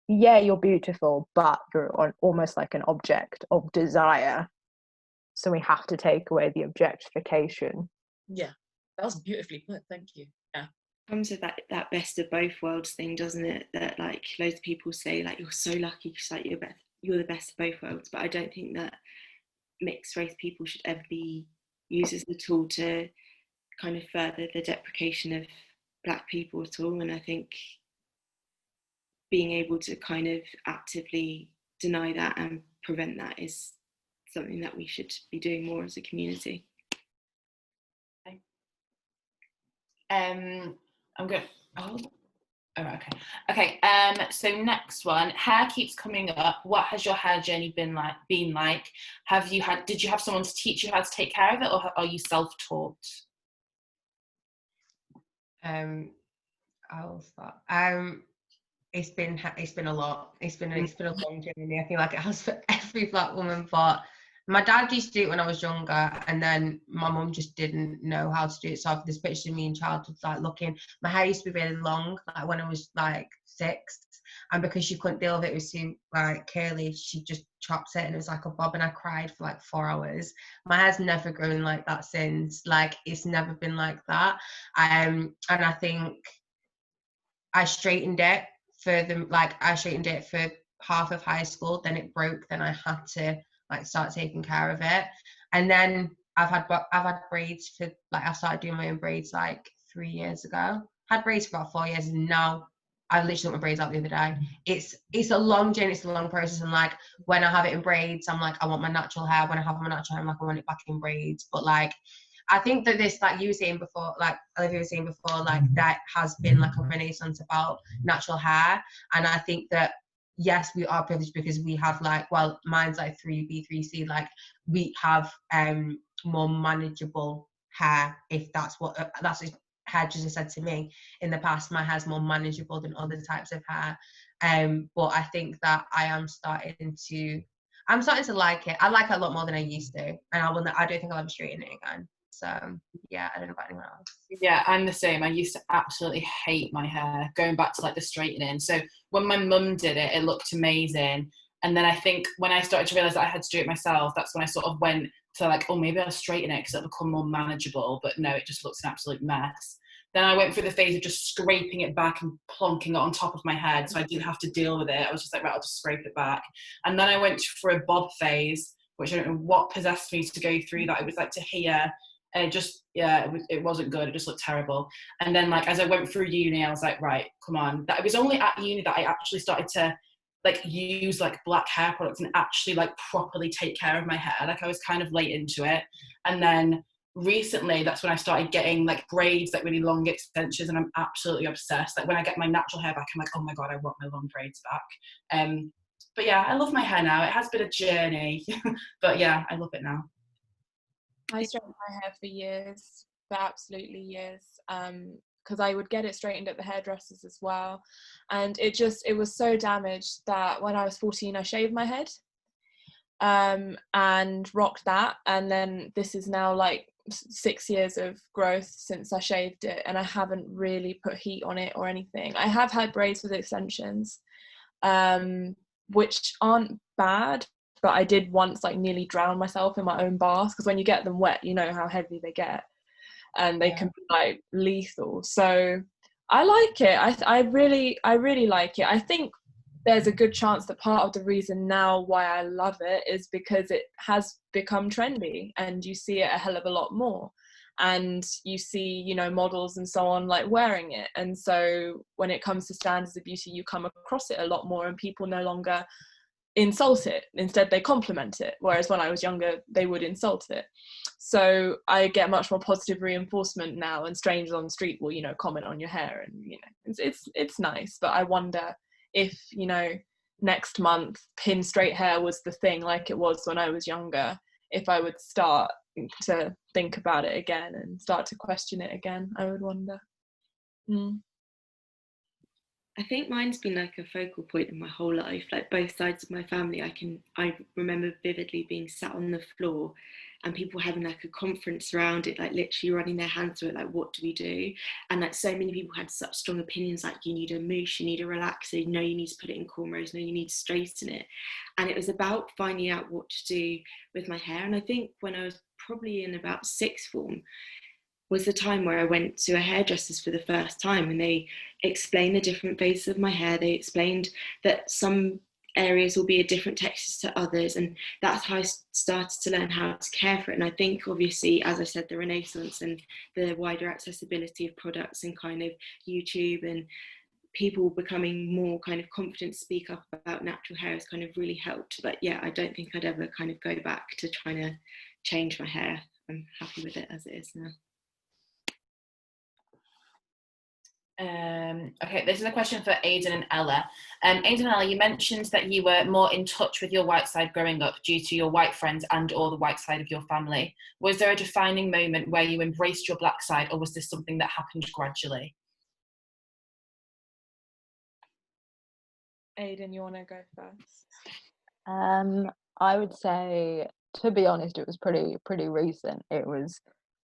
yeah, you're beautiful, but you're almost like an object of desire. So we have to take away the objectification. Yeah, that was beautifully put. Thank you. Yeah. Comes with that best of both worlds thing, doesn't it? That like loads of people say like, you're so lucky because like you're the best of both worlds. But I don't think that mixed race people should ever be used as a tool to kind of further the deprecation of black people at all. And I think being able to kind of actively deny that and prevent that is something that we should be doing more as a community. I'm good. Oh, okay. So next one, hair keeps coming up. What has your hair journey been like? Did you have someone to teach you how to take care of it, or are you self-taught? I'll start. It's been a lot. It's been a long journey. I feel like it has for every black woman. But my dad used to do it when I was younger, and then my mum just didn't know how to do it. So I've this picture of me in childhood, like looking. My hair used to be really long, like when I was like 6, and because she couldn't deal with it, it was too like curly. She just chopped it, and it was like a bob, and I cried for like 4 hours. My hair's never grown like that since. Like it's never been like that. And I think I straightened it for half of high school, then it broke, then I had to like start taking care of it. And then I've had braids for like, I started doing my own braids like 3 years ago. Had braids for about 4 years, and now I literally took my braids out the other day. It's a long journey, it's a long process, and like when I have it in braids, I'm like, I want my natural hair. When I have my natural hair, I'm like, I want it back in braids. But like I think that this, like you were saying before, like Olivia was saying before, like that has been like a renaissance about natural hair. And I think that, yes, we are privileged because we have like, well, mine's like 3B, 3C, like we have more manageable hair, if that's what hairdresser said to me in the past. My hair's more manageable than other types of hair. But I think that I'm starting to like it. I like it a lot more than I used to. And I don't think I'll ever straighten it again. So yeah, I don't know about anyone else. Yeah, I'm the same. I used to absolutely hate my hair, going back to like the straightening. So when my mum did it, it looked amazing. And then I think when I started to realise that I had to do it myself, that's when I sort of went to like, oh, maybe I'll straighten it because it'll become more manageable. But no, it just looks an absolute mess. Then I went through the phase of just scraping it back and plonking it on top of my head so I didn't have to deal with it. I was just like, right, I'll just scrape it back. And then I went for a bob phase, which I don't know what possessed me to go through that. It was like to here. And it wasn't good. It just looked terrible. And then like as I went through uni, I was like, right, come on. It was only at uni that I actually started to like use like black hair products and actually like properly take care of my hair. Like I was kind of late into it. And then recently, that's when I started getting like braids, like really long extensions, and I'm absolutely obsessed. Like when I get my natural hair back, I'm like, oh my God, I want my long braids back. But yeah, I love my hair now. It has been a journey, but yeah, I love it now. I straightened my hair for years, for absolutely years. because I would get it straightened at the hairdressers as well, and it was so damaged that when I was 14 I shaved my head and rocked that, and then this is now like 6 years of growth since I shaved it, and I haven't really put heat on it or anything. I have had braids with extensions, which aren't bad, but I did once like nearly drown myself in my own bath, because when you get them wet, you know how heavy they get, and they can be like lethal. So I like it. I really like it. I think there's a good chance that part of the reason now why I love it is because it has become trendy, and you see it a hell of a lot more, and you see, you know, models and so on like wearing it, and so when it comes to standards of beauty you come across it a lot more, and people no longer insult it, instead they compliment it, whereas when I was younger they would insult it. So I get much more positive reinforcement now, and strangers on the street will, you know, comment on your hair, and you know, it's nice. But I wonder if, you know, next month pin straight hair was the thing like it was when I was younger, if I would start to think about it again and start to question it again, I would wonder. I think mine's been like a focal point in my whole life, like both sides of my family. I remember vividly being sat on the floor and people having like a conference around it, like literally running their hands through it, like what do we do? And like so many people had such strong opinions, like you need a mousse, you need a relaxer, no, you need to put it in cornrows, no, you need to straighten it. And it was about finding out what to do with my hair. And I think when I was probably in about sixth form was the time where I went to a hairdresser's for the first time, and they explained the different phases of my hair. They explained that some areas will be a different texture to others, and that's how I started to learn how to care for it. And I think obviously, as I said, the renaissance and the wider accessibility of products and kind of YouTube and people becoming more kind of confident to speak up about natural hair has kind of really helped. But yeah, I don't think I'd ever kind of go back to trying to change my hair. I'm happy with it as it is now. Okay, this is a question for Aidan and Ella. Aidan and Ella, you mentioned that you were more in touch with your white side growing up due to your white friends and or the white side of your family. Was there a defining moment where you embraced your black side, or was this something that happened gradually? Aidan, you want to go first? I would say, to be honest, it was pretty recent. It was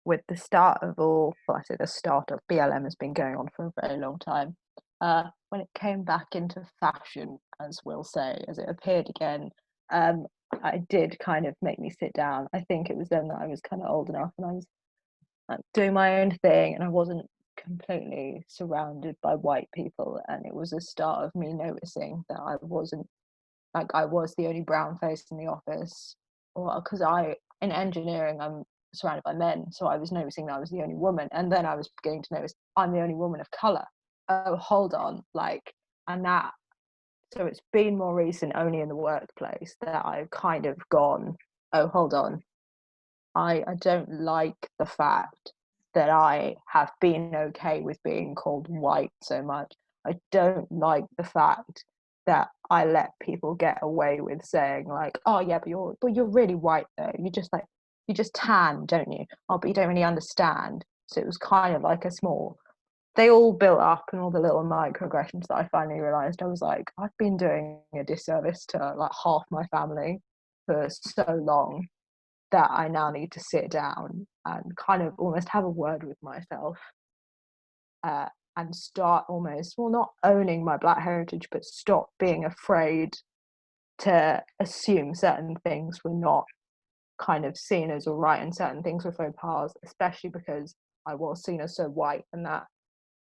with the start of all, well, I say the start of BLM has been going on for a very long time. When it came back into fashion, as we'll say, as it appeared again, it did kind of make me sit down. I think it was then that I was kind of old enough and I was doing my own thing, and I wasn't completely surrounded by white people, and it was a start of me noticing that I wasn't, like, I was the only brown face in the office, or because in engineering I'm surrounded by men, so I was noticing that I was the only woman, and then I was beginning to notice I'm the only woman of color. Oh, hold on, like, and that, so it's been more recent, only in the workplace, that I've kind of gone, oh, hold on, I don't like the fact that I have been okay with being called white so much. I don't like the fact that I let people get away with saying like, oh yeah, but you're really white though. You just tan, don't you? Oh, but you don't really understand. So it was kind of like they all built up, and all the little microaggressions that I finally realised, I was like, I've been doing a disservice to like half my family for so long that I now need to sit down and kind of almost have a word with myself and start almost, well, not owning my black heritage, but stop being afraid to assume certain things were not kind of seen as all right and certain things were faux pas, especially because I was seen as so white, and that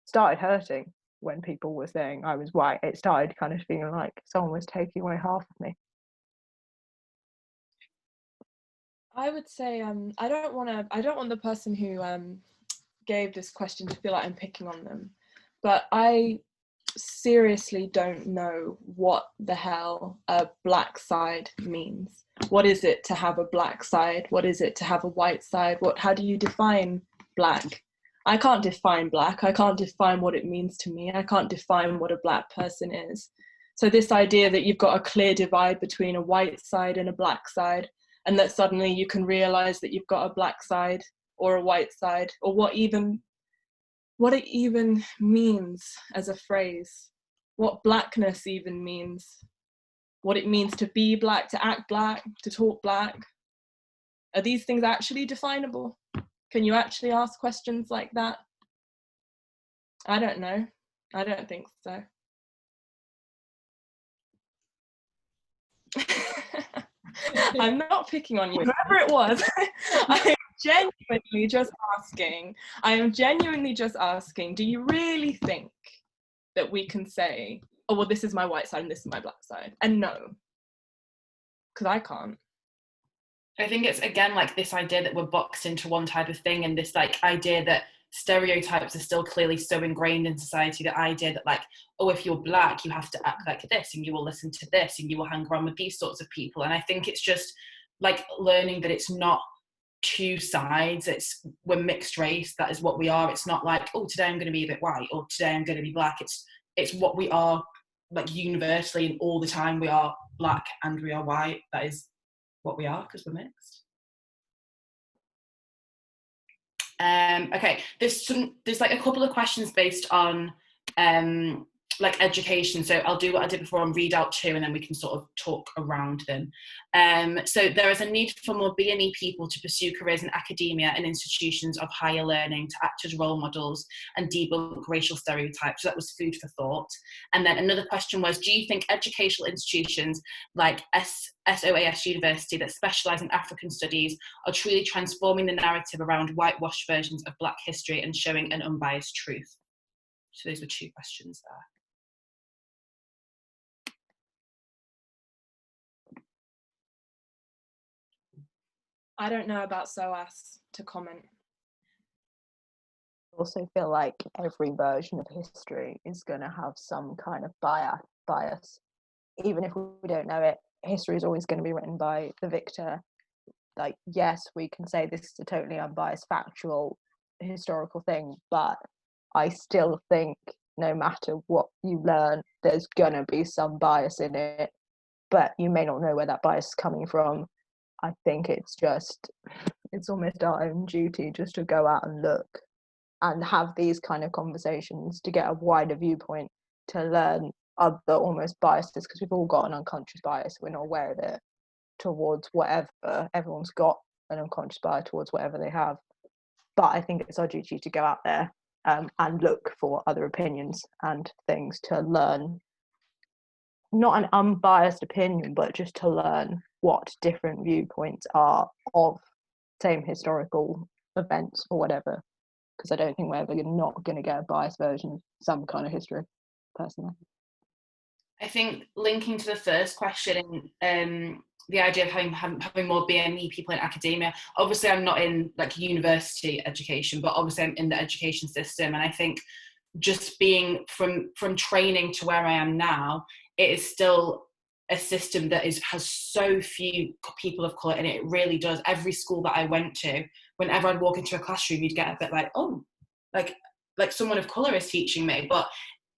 started hurting when people were saying I was white. It started kind of feeling like someone was taking away half of me. I would say I don't want the person who gave this question to feel like I'm picking on them, but I seriously don't know what the hell a black side means. What is it to have a black side? What is it to have a white side? How do you define black? I can't define black. I can't define what it means to me. I can't define what a black person is. So this idea that you've got a clear divide between a white side and a black side, and that suddenly you can realize that you've got a black side or a white side, or what even what it even means as a phrase, what blackness even means, what it means to be black, to act black, to talk black. Are these things actually definable? Can you actually ask questions like that? I don't know. I don't think so. I'm not picking on you, whoever it was. I am genuinely just asking, do you really think that we can say, oh, well, this is my white side and this is my black side? And no, because I can't. I think it's, again, like this idea that we're boxed into one type of thing, and this like idea that stereotypes are still clearly so ingrained in society, the idea that like, oh, if you're black, you have to act like this, and you will listen to this, and you will hang around with these sorts of people. And I think it's just like learning that it's not two sides, we're mixed race. That is what we are. It's not like, oh, today I'm going to be a bit white, or today I'm going to be black. It's what we are, like universally, and all the time we are black and we are white. That is what we are, because we're mixed. Okay, there's like a couple of questions based on like education, so I'll do what I did before and read out two, and then we can sort of talk around them. So there is a need for more BME people to pursue careers in academia and institutions of higher learning, to act as role models and debunk racial stereotypes. So that was food for thought. And then another question was, do you think educational institutions like SOAS University that specialise in African studies are truly transforming the narrative around whitewashed versions of Black history and showing an unbiased truth? So those were two questions there. I don't know about SOAS to comment. I also feel like every version of history is going to have some kind of bias. Even if we don't know it, history is always going to be written by the victor. Like, yes, we can say this is a totally unbiased, factual, historical thing, but I still think no matter what you learn, there's going to be some bias in it, but you may not know where that bias is coming from. I think it's almost our own duty just to go out and look and have these kind of conversations to get a wider viewpoint, to learn other almost biases, because we've all got an unconscious bias. We're not aware of it towards whatever. Everyone's got an unconscious bias towards whatever they have. But I think it's our duty to go out there and look for other opinions and things to learn. Not an unbiased opinion, but just to learn what different viewpoints are of same historical events or whatever. Because I don't think we're ever not going to get a biased version of some kind of history, personally. I think linking to the first question, the idea of having more BME people in academia, obviously I'm not in like university education, but obviously I'm in the education system, and I think just being from training to where I am now, it is still a system that has so few people of colour, and it really does. Every school that I went to, whenever I'd walk into a classroom, you'd get a bit like, oh, like someone of colour is teaching me. But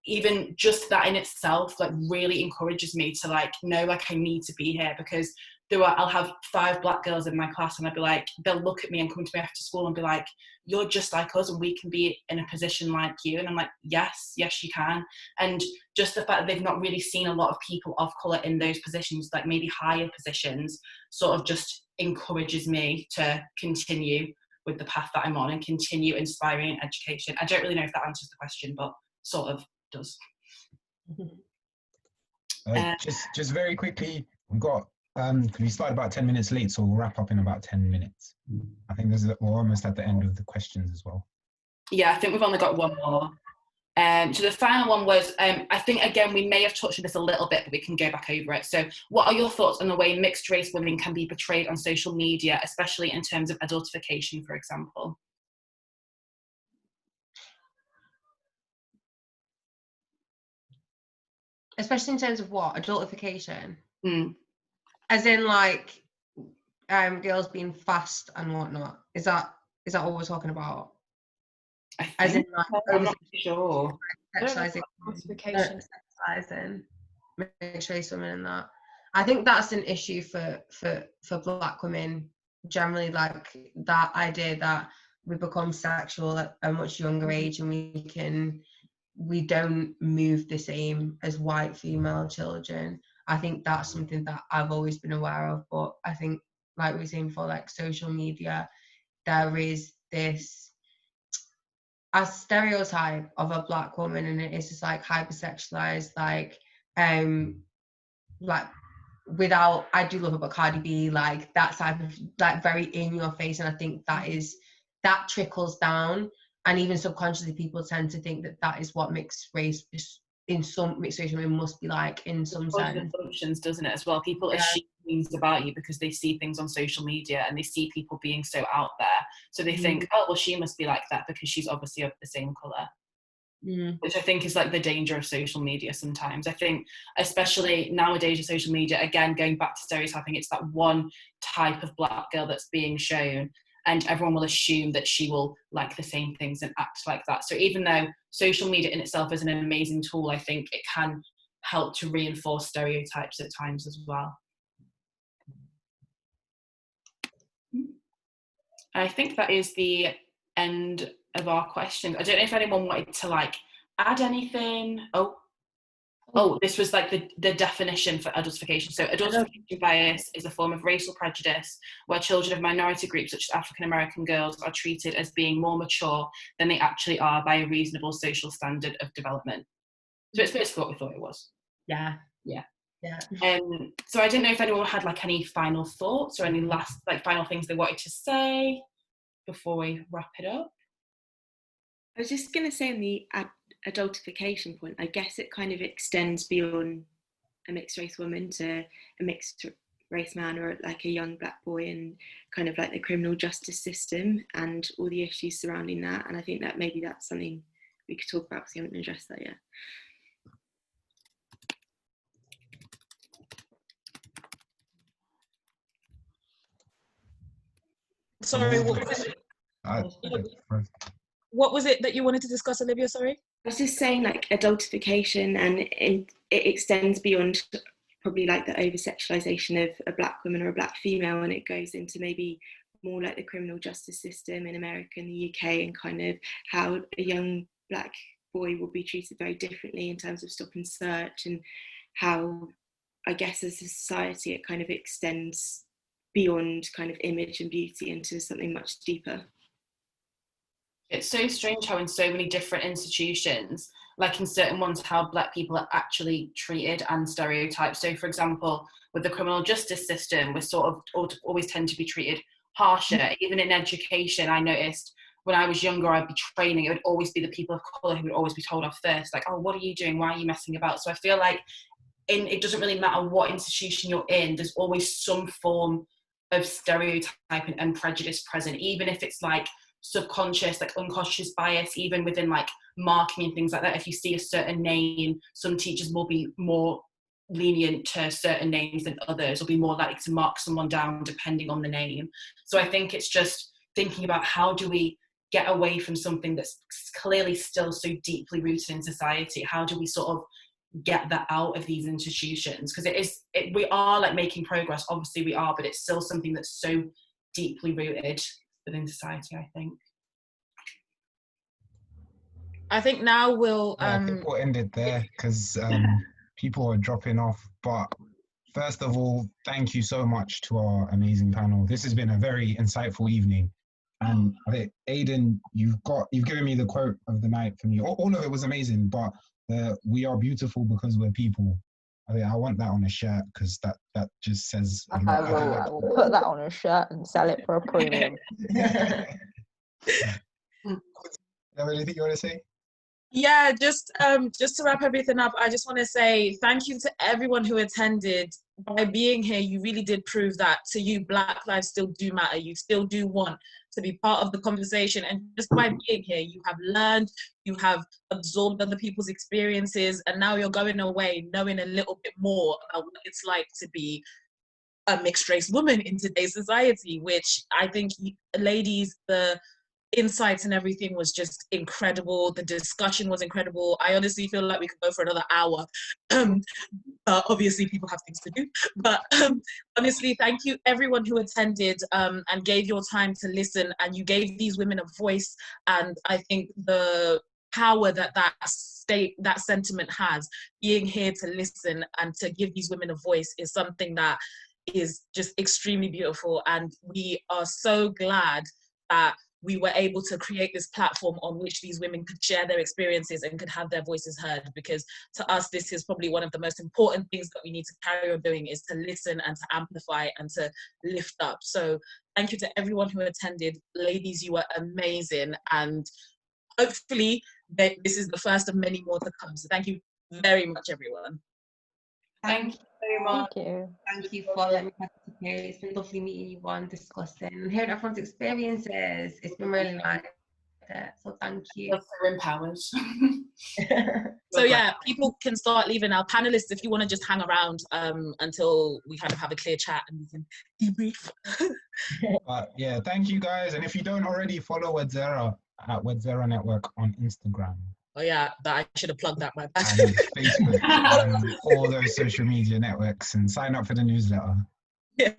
even just that in itself like really encourages me to like know like I need to be here, because I'll have 5 black girls in my class, and I'd be like, they'll look at me and come to me after school and be like, you're just like us and we can be in a position like you. And I'm like, yes you can. And just the fact that they've not really seen a lot of people of colour in those positions, like maybe higher positions, sort of just encourages me to continue with the path that I'm on and continue inspiring education. I don't really know if that answers the question, but sort of does. Just very quickly, we've got we started about 10 minutes late, so we'll wrap up in about 10 minutes. I think we're almost at the end of the questions as well. Yeah, I think we've only got one more. So the final one was, I think again we may have touched on this a little bit, but we can go back over it. So what are your thoughts on the way mixed race women can be portrayed on social media, especially in terms of adultification, for example? Especially in terms of what? Adultification? Mm. As in like girls being fast and whatnot. Is that what we're talking about? As in like, I'm not sure. Sexualizing mixed race women and that. I think that's an issue for black women generally, like that idea that we become sexual at a much younger age, and we don't move the same as white female children. I think that's something that I've always been aware of. But I think, like we were saying before, like social media, there is this a stereotype of a Black woman, and it is just like hypersexualized, like without, I do love about Cardi B, like that type of like very in your face, and I think that trickles down, and even subconsciously people tend to think that is what mixed race in some mixed race women must be like in some sense. Assumptions, doesn't it, as well? People assume things about you because they see things on social media and they see people being so out there, so they think, oh well, she must be like that because she's obviously of the same color. Which I think is like the danger of social media sometimes. I think especially nowadays with social media, again going back to stereotyping, it's that one type of Black girl that's being shown, and everyone will assume that she will like the same things and act like that. So even though social media in itself is an amazing tool, I think it can help to reinforce stereotypes at times as well. I think that is the end of our questions. I don't know if anyone wanted to like add anything. Oh, this was like the definition for adultification. So adultification bias is a form of racial prejudice where children of minority groups such as African American girls are treated as being more mature than they actually are by a reasonable social standard of development. So it's basically what we thought it was. Yeah. So I don't know if anyone had like any final thoughts or any last like final things they wanted to say before we wrap it up. I was just going to say on the adultification point, I guess it kind of extends beyond a mixed race woman to a mixed race man or like a young Black boy, and kind of like the criminal justice system and all the issues surrounding that. And I think that maybe that's something we could talk about because we haven't addressed that yet. Sorry, what was it that you wanted to discuss, Olivia? Sorry. I was just saying like adultification, and it extends beyond probably like the over-sexualization of a Black woman or a Black female, and it goes into maybe more like the criminal justice system in America and the UK, and kind of how a young Black boy will be treated very differently in terms of stop and search, and how I guess as a society it kind of extends beyond kind of image and beauty into something much deeper. It's so strange how in so many different institutions, like in certain ones, how Black people are actually treated and stereotyped. So for example, with the criminal justice system, we're sort of always tend to be treated harsher. Even in education, I noticed when I was younger, I'd be training, it would always be the people of colour who would always be told off first, like, oh, what are you doing? Why are you messing about? So I feel like it doesn't really matter what institution you're in, there's always some form of stereotype and prejudice present, even if it's like subconscious, like unconscious bias, even within like marking and things like that. If you see a certain name, some teachers will be more lenient to certain names than others, or be more likely to mark someone down depending on the name. So I think it's just thinking about how do we get away from something that's clearly still so deeply rooted in society. How do we sort of get that out of these institutions? Because we are like making progress, obviously we are, but it's still something that's so deeply rooted within society, I think. I think now we'll I think we'll end it there because people are dropping off. But first of all, thank you so much to our amazing panel. This has been a very insightful evening. And I think, Aiden, you've given me the quote of the night for me. All of it was amazing, but we are beautiful because we're people. I mean, I want that on a shirt because that just says. I will put that on a shirt and sell it for a premium. Have anything you want to say? Yeah, just to wrap everything up, I just want to say thank you to everyone who attended. By being here, you really did prove that to you, Black lives still do matter. You still do want to be part of the conversation. And just by being here, you have learned, you have absorbed other people's experiences, and now you're going away knowing a little bit more about what it's like to be a mixed race woman in today's society, which I think, ladies, the insights and everything was just incredible. The discussion was incredible. I honestly feel like we could go for another hour. Obviously people have things to do, but honestly, thank you everyone who attended and gave your time to listen, and you gave these women a voice. And I think the power that sentiment has, being here to listen and to give these women a voice, is something that is just extremely beautiful. And we are so glad that we were able to create this platform on which these women could share their experiences and could have their voices heard, because to us, this is probably one of the most important things that we need to carry on doing, is to listen and to amplify and to lift up. So thank you to everyone who attended. Ladies, you were amazing. And hopefully this is the first of many more to come. So thank you very much, everyone. Thank you very much. Thank you. Thank you for letting me participate. It's been lovely meeting you all and discussing and hearing everyone's experiences. It's been really nice. So thank you. You're so empowered. So yeah, people can start leaving. Our panelists, if you want to just hang around until we kind of have a clear chat and we can debrief. Yeah, thank you guys. And if you don't already, follow Wedzera at Wedzera Network on Instagram. Oh yeah, that I should have plugged that, my bad. And Facebook and all those social media networks, and sign up for the newsletter. Yeah.